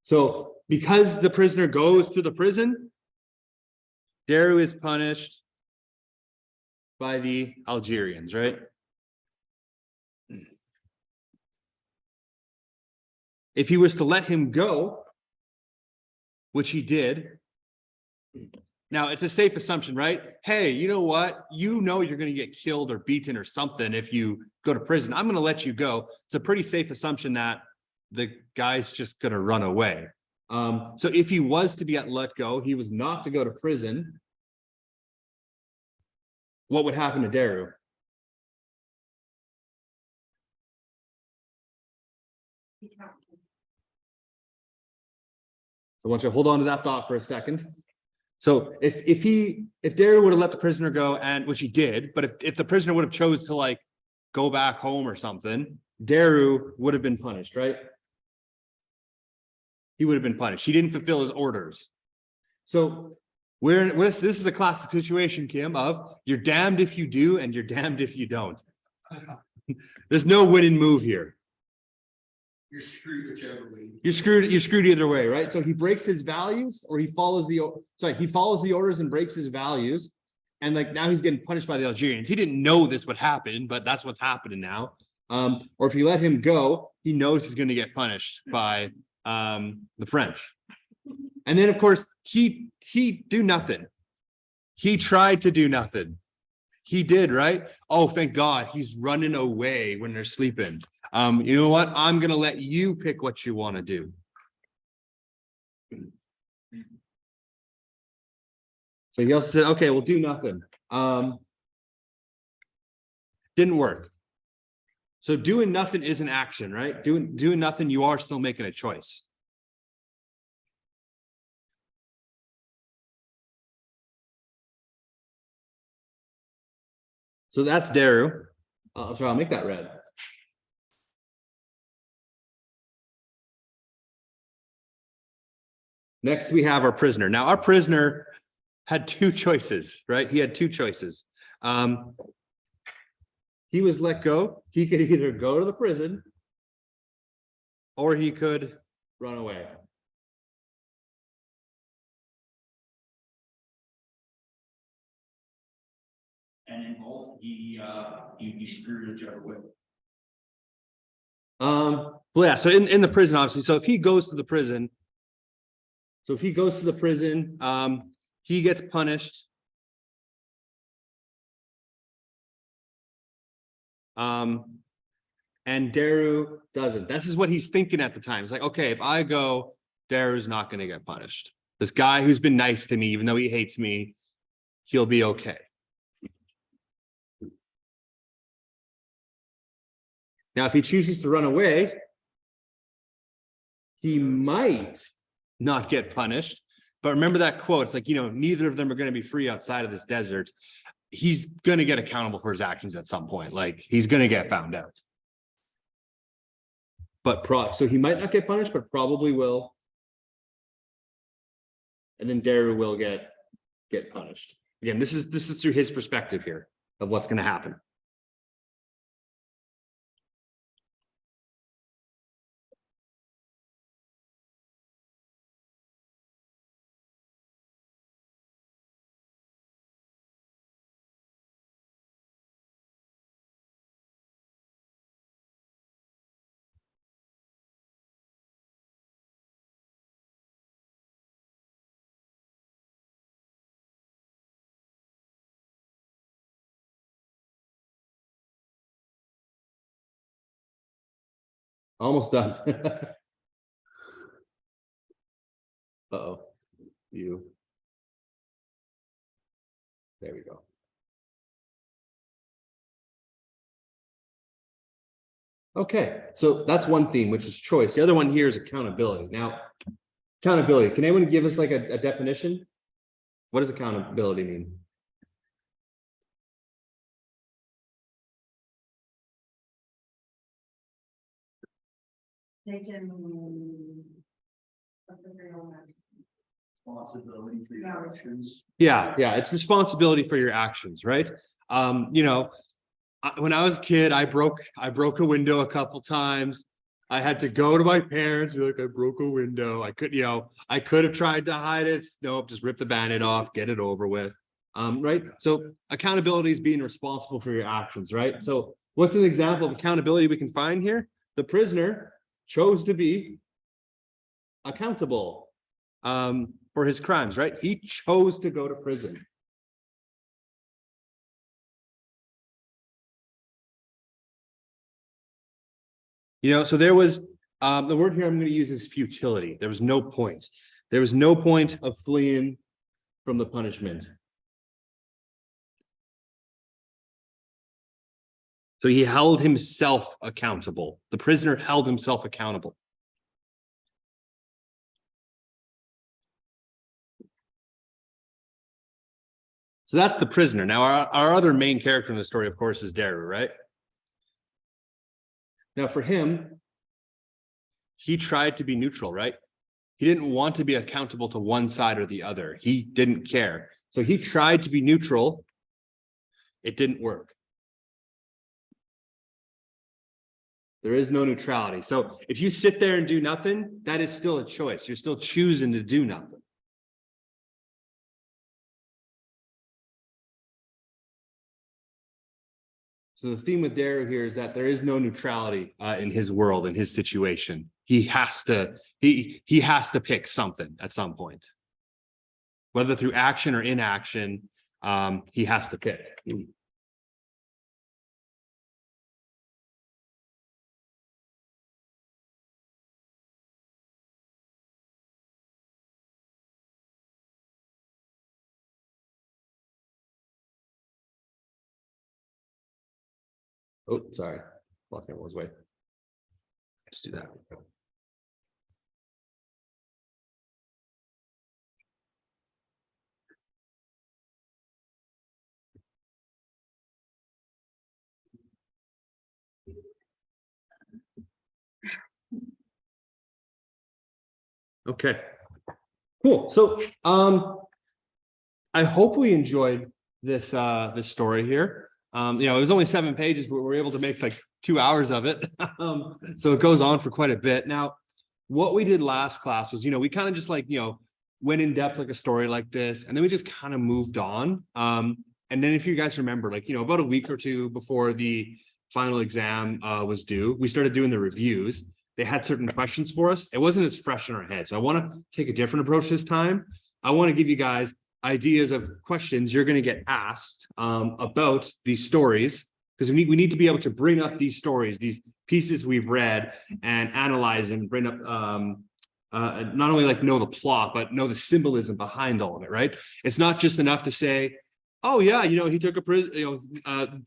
So because the prisoner goes to the prison, Daru is punished by the Algerians, right? If he was to let him go, which he did. Now, it's a safe assumption, right? Hey, you know what? You're going to get killed or beaten or something if you go to prison. I'm going to let you go. It's a pretty safe assumption that the guy's just going to run away. So if he was to be let go, he was not to go to prison. What would happen to Daru? He can't. So I want you to hold on to that thought for a second. So if Daryl would have let the prisoner go, and which he did, but if the prisoner would have chose to like go back home or something, Daru would have been punished, right? He would have been punished. He didn't fulfill his orders. So this is a classic situation, Kim, of you're damned if you do and you're damned if you don't. There's no winning move here. You're screwed whichever way. You're screwed either way, right? So he breaks his values, or he follows the orders and breaks his values. And like now he's getting punished by the Algerians. He didn't know this would happen, but that's what's happening now. Or if you let him go, he knows he's going to get punished by the French. And then of course he do nothing. He tried to do nothing. He did, right? Oh, thank God, he's running away when they're sleeping. You know what? I'm gonna let you pick what you want to do. So he also said, okay, we'll do nothing. Didn't work. So doing nothing is an action, right? Doing nothing, you are still making a choice. So that's Daru. Oh, sorry, I'll make that red. Next, we have our prisoner. Now, our prisoner had two choices, right? He had two choices. He was let go. He could either go to the prison or he could run away. And in both, he screwed whichever way. Well, yeah, so in the prison, obviously. So if he goes to the prison, he gets punished. And Daru doesn't. This is what he's thinking at the time. It's like, okay, if I go, Daru's not going to get punished. This guy who's been nice to me, even though he hates me, he'll be okay. Now, if he chooses to run away, he might not get punished. But remember that quote, it's like, neither of them are going to be free outside of this desert. He's going to get accountable for his actions at some point. Like, he's going to get found out. But so he might not get punished, but probably will. And then Daru will get punished. Again, this is through his perspective here of what's going to happen. Almost done. Uh-oh. You. There we go. Okay, so that's one theme, which is choice. The other one here is accountability. Now, accountability. Can anyone give us like a definition? What does accountability mean? Responsibility for your actions. Yeah, it's responsibility for your actions, right? When I was a kid, I broke a window a couple times. I had to go to my parents, be like, I broke a window. I could have tried to hide it. Nope, just rip the band-aid off, get it over with. Right? So accountability is being responsible for your actions, right? So what's an example of accountability we can find here? The prisoner chose to be accountable for his crimes, right? He chose to go to prison. So there was the word here I'm going to use is futility. There was no point. There was no point of fleeing from the punishment. So he held himself accountable. The prisoner held himself accountable. So that's the prisoner. Now, our other main character in the story, of course, is Daru, right? Now, for him, he tried to be neutral, right? He didn't want to be accountable to one side or the other. He didn't care. So he tried to be neutral. It didn't work. There is no neutrality. So if you sit there and do nothing, that is still a choice. You're still choosing to do nothing. So the theme with Daru here is that there is no neutrality in his world, in his situation. He has to pick something at some point, whether through action or inaction. He has to pick. Oh, sorry. Blocking everyone's way. Let's do that. Okay. Cool. So I hope we enjoyed this this story here. It was only 7 pages, but we were able to make like 2 hours of it. So it goes on for quite a bit. Now, what we did last class was, we kind of just went in depth like a story like this, and then we just kind of moved on. And then if you guys remember, about a week or two before the final exam was due, we started doing the reviews. They had certain questions for us. It wasn't as fresh in our head. So I want to take a different approach this time. I want to give you guys ideas of questions you're going to get asked about these stories, because we need to be able to bring up these stories, these pieces we've read, and analyze and bring up not only know the plot, but know the symbolism behind all of it, right? It's not just enough to say, oh yeah, he took a prison,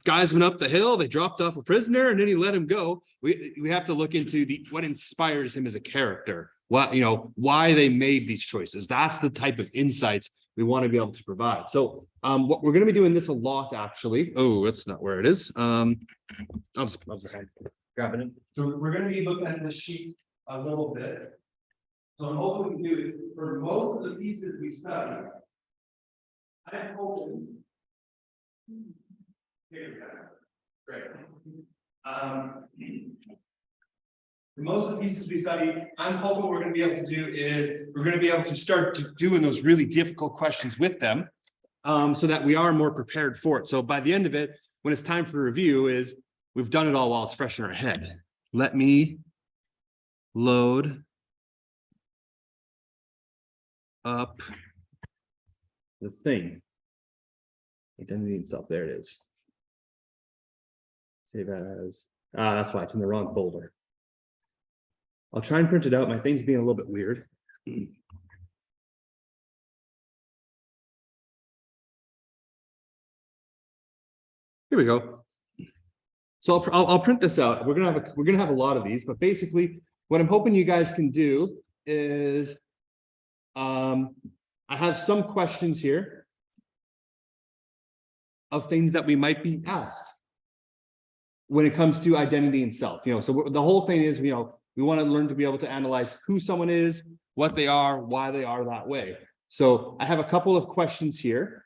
guys went up the hill, they dropped off a prisoner, and then he let him go. We have to look into what inspires him as a character, why they made these choices. That's the type of insights we want to be able to provide. So what we're going to be doing this a lot, actually. Oh, that's not where it is. I was grabbing it. So we're going to be looking at this sheet a little bit. So I'm hoping we can do it for most of the pieces we study. I'm hoping. Here we go. Great. Most of the pieces we study, I'm hoping we're going to be able to do is we're going to be able to start doing those really difficult questions with them, so that we are more prepared for it. So by the end of it, when it's time for review, we've done it all while it's fresh in our head. Let me load up the thing. Identity itself. There it is. Save as. That's why it's in the wrong folder. I'll try and print it out. My thing's being a little bit weird. Here we go. So I'll print this out. We're gonna have a lot of these, but basically, what I'm hoping you guys can do is, I have some questions here of things that we might be asked when it comes to identity and self. So the whole thing is, we want to learn to be able to analyze who someone is, what they are, why they are that way. So I have a couple of questions here.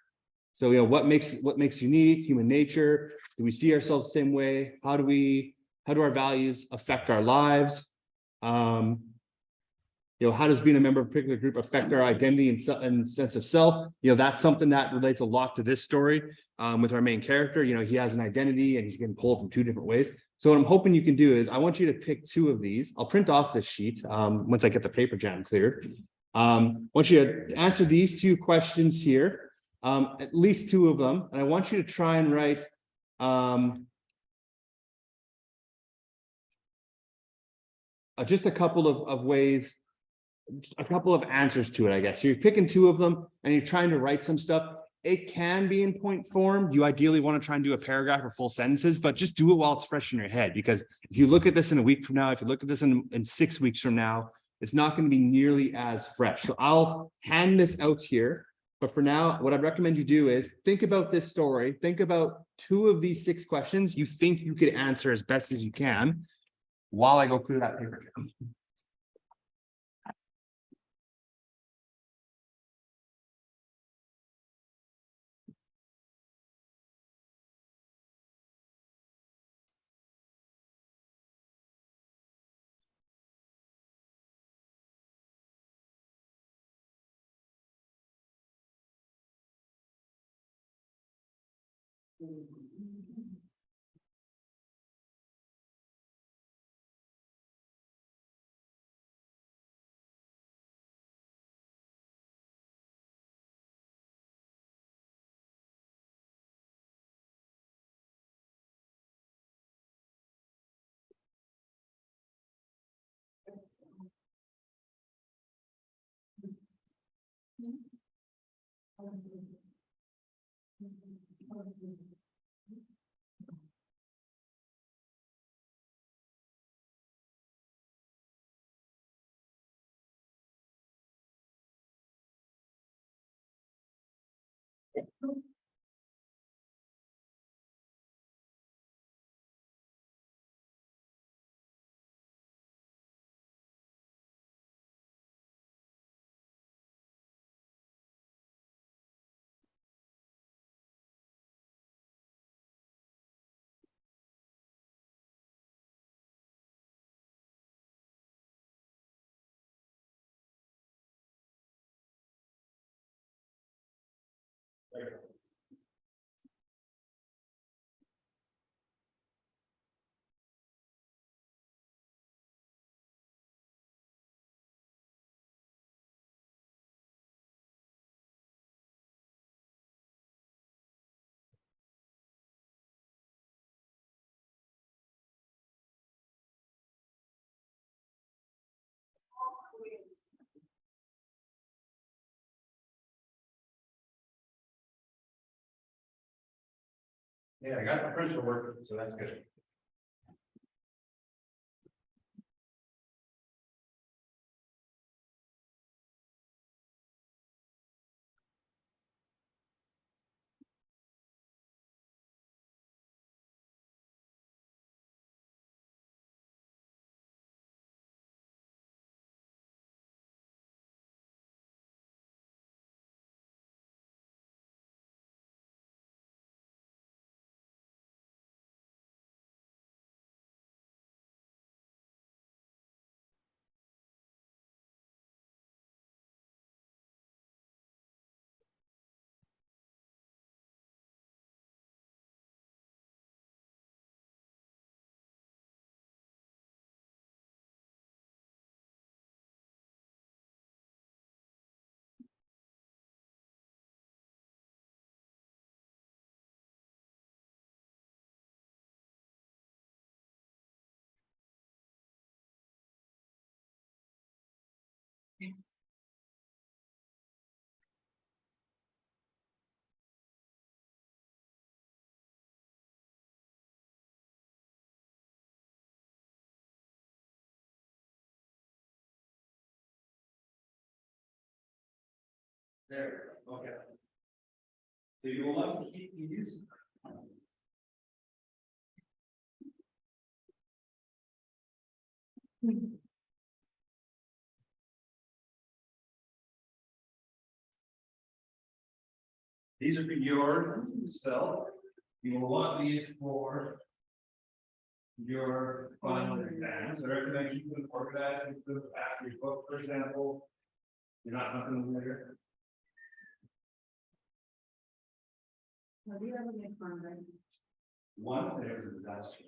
So, what makes unique, human nature? Do we see ourselves the same way? How do our values affect our lives? How does being a member of a particular group affect our identity and sense of self? That's something that relates a lot to this story with our main character. He has an identity and he's getting pulled from 2 different ways. So what I'm hoping you can do is I want you to pick 2 of these. I'll print off this sheet once I get the paper jam cleared. I want you to answer these 2 questions here, at least 2 of them. And I want you to try and write just a couple of ways, a couple of answers to it, I guess. So you're picking 2 of them and you're trying to write some stuff. it can be in point form. You ideally want to try and do a paragraph or full sentences, but just do it while it's fresh in your head. Because if you look at this in a week from now, if you look at this in 6 weeks from now, it's not going to be nearly as fresh. So I'll hand this out here. But for now, what I'd recommend you do is think about this story. Think about 2 of these 6 questions you think you could answer as best as you can while I go clear that paper. Yeah, I got the printer working, so that's good. There, okay. So you will want to keep these. These are for your self. You will want these for your final exams. I recommend keeping them organized into the back of your book, for example. You're not nothing later. Have you ever made fun of it? Once there was a disaster.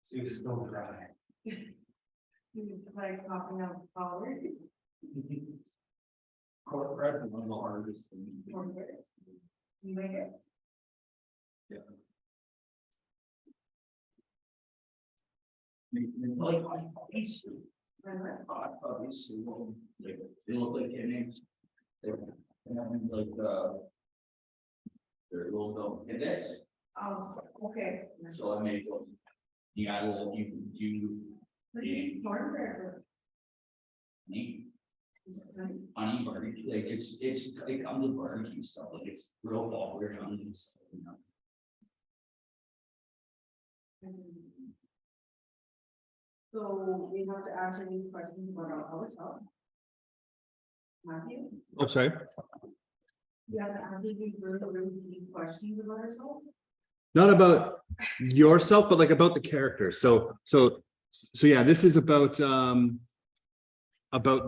So you still dry. It's like popping out the collar. Corporate, one of the hardest things. You make it? Like, obviously, Remember? obviously, well, they look like their names. And then like, their little pivots, Oh, okay. so I made those. You got a little, you, But you part of it, honey, it's like, honey barbecue, like it's, it comes with barbecue stuff, like it's real popular on this, you know. So we have to answer these questions about ourselves. Matthew, Oh, sorry. we have to answer these really deep questions about ourselves. Not about yourself, but like about the character. So yeah, this is about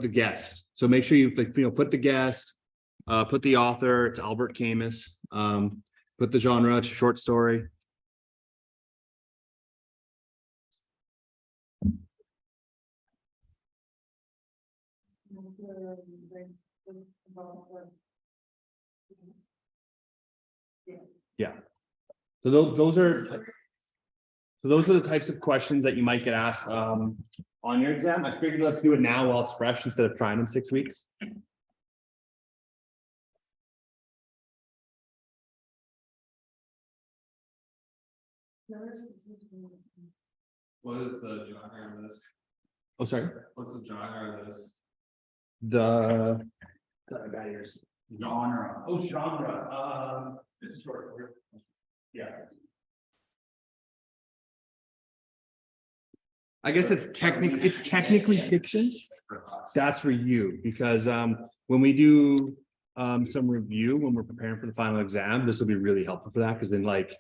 the guest. So make sure you like, put the guest, put the author, it's Albert Camus, put the genre, it's a short story. Yeah. So those are the types of questions that you might get asked on your exam. I figured let's do it now while it's fresh instead of trying in 6 weeks. What is the genre of this? Oh, sorry. What's the genre of this? The Genre. Oh, genre, this is short. Yeah. I guess it's technically fiction. That's for you, because when we do some review, when we're preparing for the final exam, this will be really helpful for that, because then like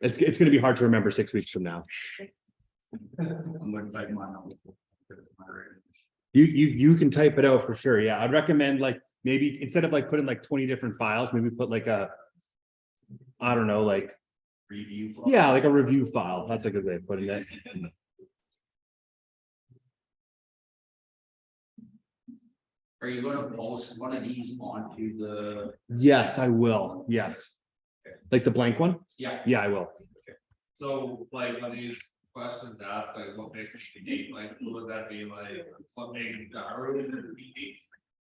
it's gonna be hard to remember 6 weeks from now. I'm gonna type mine out. You can type it out for sure. Yeah, I'd recommend like maybe instead of like putting like 20 different files, maybe put like a, I don't know, like, Review. yeah, like a review file. That's a good way of putting it. Are you gonna post one of these onto the? Yes, I will. Yes. Like the blank one? Yeah. Yeah, I will. So like when these questions asked, like what makes it unique, like what would that be like, what makes Daru unique?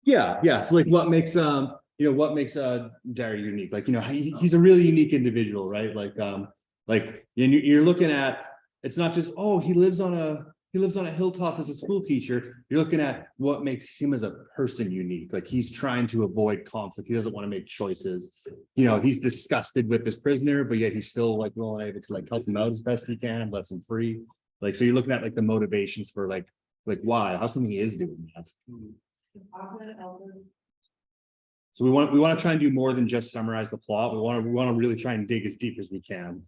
Yeah. So like what makes what makes Derry unique? Like, he's a really unique individual, right? Like you're looking at, it's not just, oh, he lives on a hilltop as a school teacher. You're looking at what makes him as a person unique. Like he's trying to avoid conflict. He doesn't want to make choices. He's disgusted with this prisoner, but yet he's still like willing and able to like help him out as best he can, let him free. Like, so you're looking at like the motivations for like why, how come he is doing that? So we want to try and do more than just summarize the plot. We want to really try and dig as deep as we can.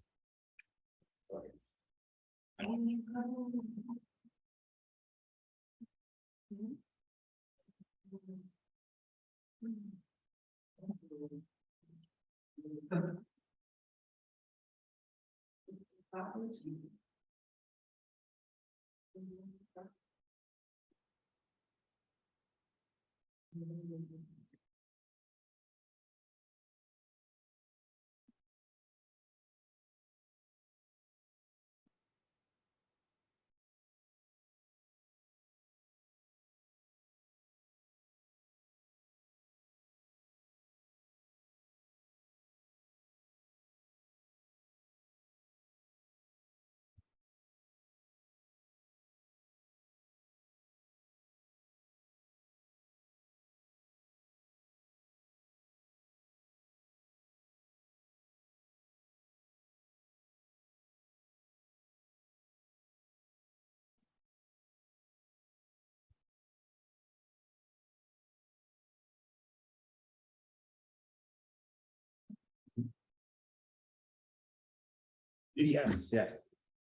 Yes.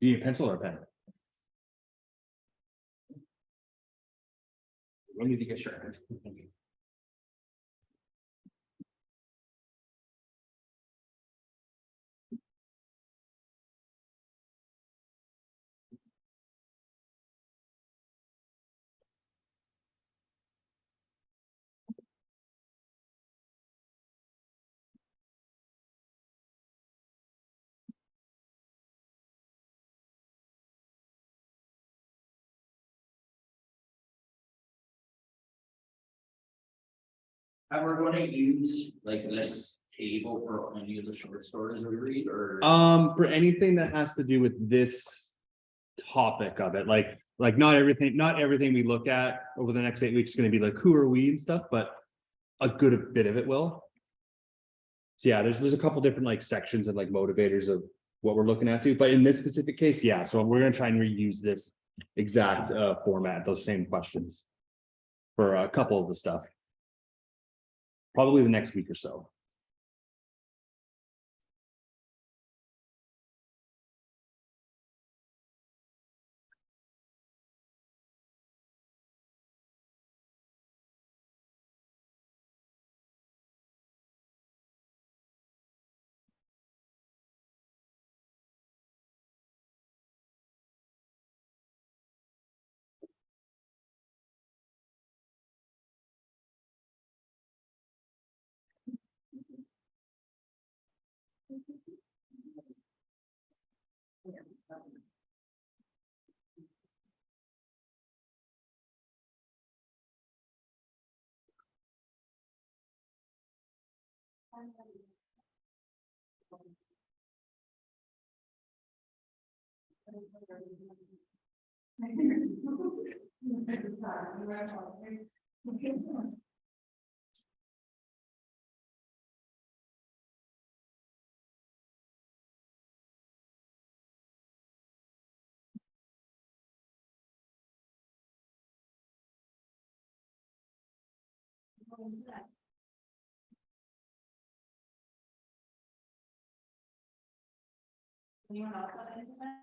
You need a pencil or a pen? Let me get sure. ever gonna use like this table for any of the short stories we read, or? For anything that has to do with this topic of it, like not everything we look at over the next 8 weeks is gonna be like, who are we and stuff, but a good bit of it will. So yeah, there's a couple different like sections and like motivators of what we're looking at too, but in this specific case, yeah, so we're gonna try and reuse this exact format, those same questions for a couple of the stuff. Probably the next week or so.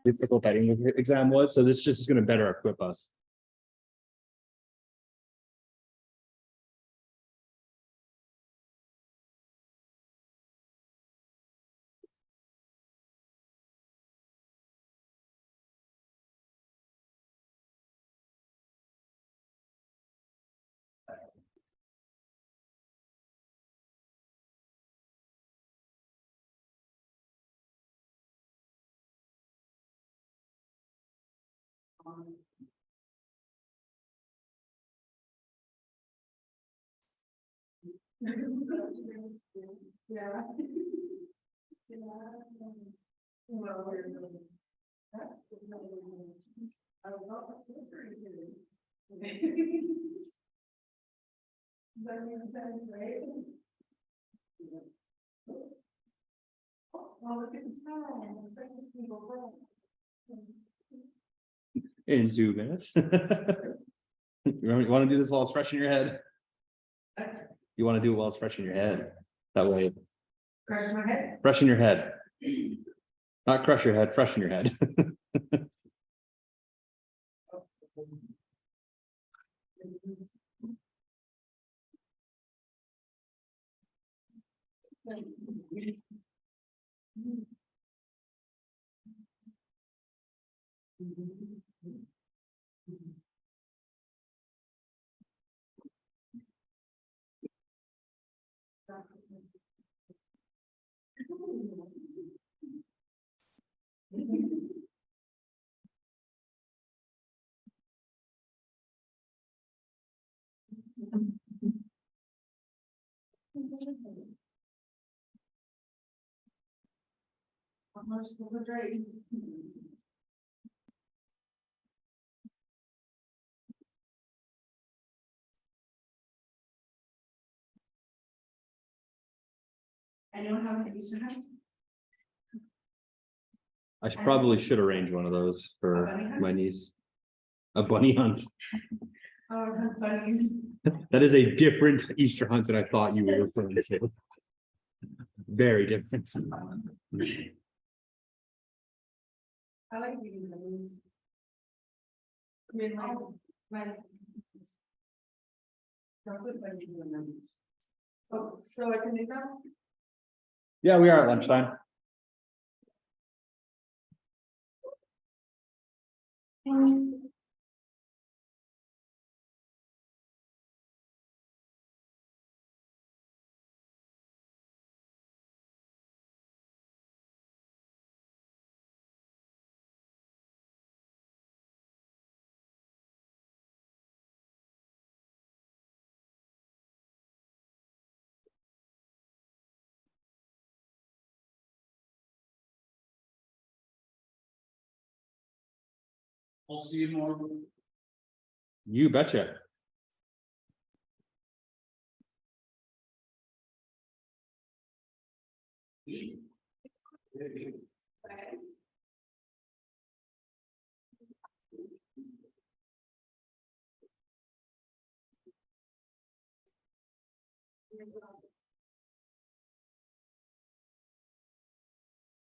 Difficult that English exam was, so this just is gonna better equip us. Yeah. That makes sense, right? Well, look at the time, it's like people. In 2 minutes. You want to do this while it's fresh in your head? You want to do it while it's fresh in your head. That way, Crush my head. fresh in your head. Not crush your head, fresh in your head. Almost right. Anyone have an Easter hunt? I should arrange one of those A for bunny hunt? my niece. A bunny hunt. Oh, hunt bunnies. That is a different Easter hunt than I thought you were referring to. Very different. I like reading bunnies. I mean, like, my. Chocolate bunnies and bunnies. Oh, so I can make that? Yeah, we are at lunchtime. I'll see you more. You betcha.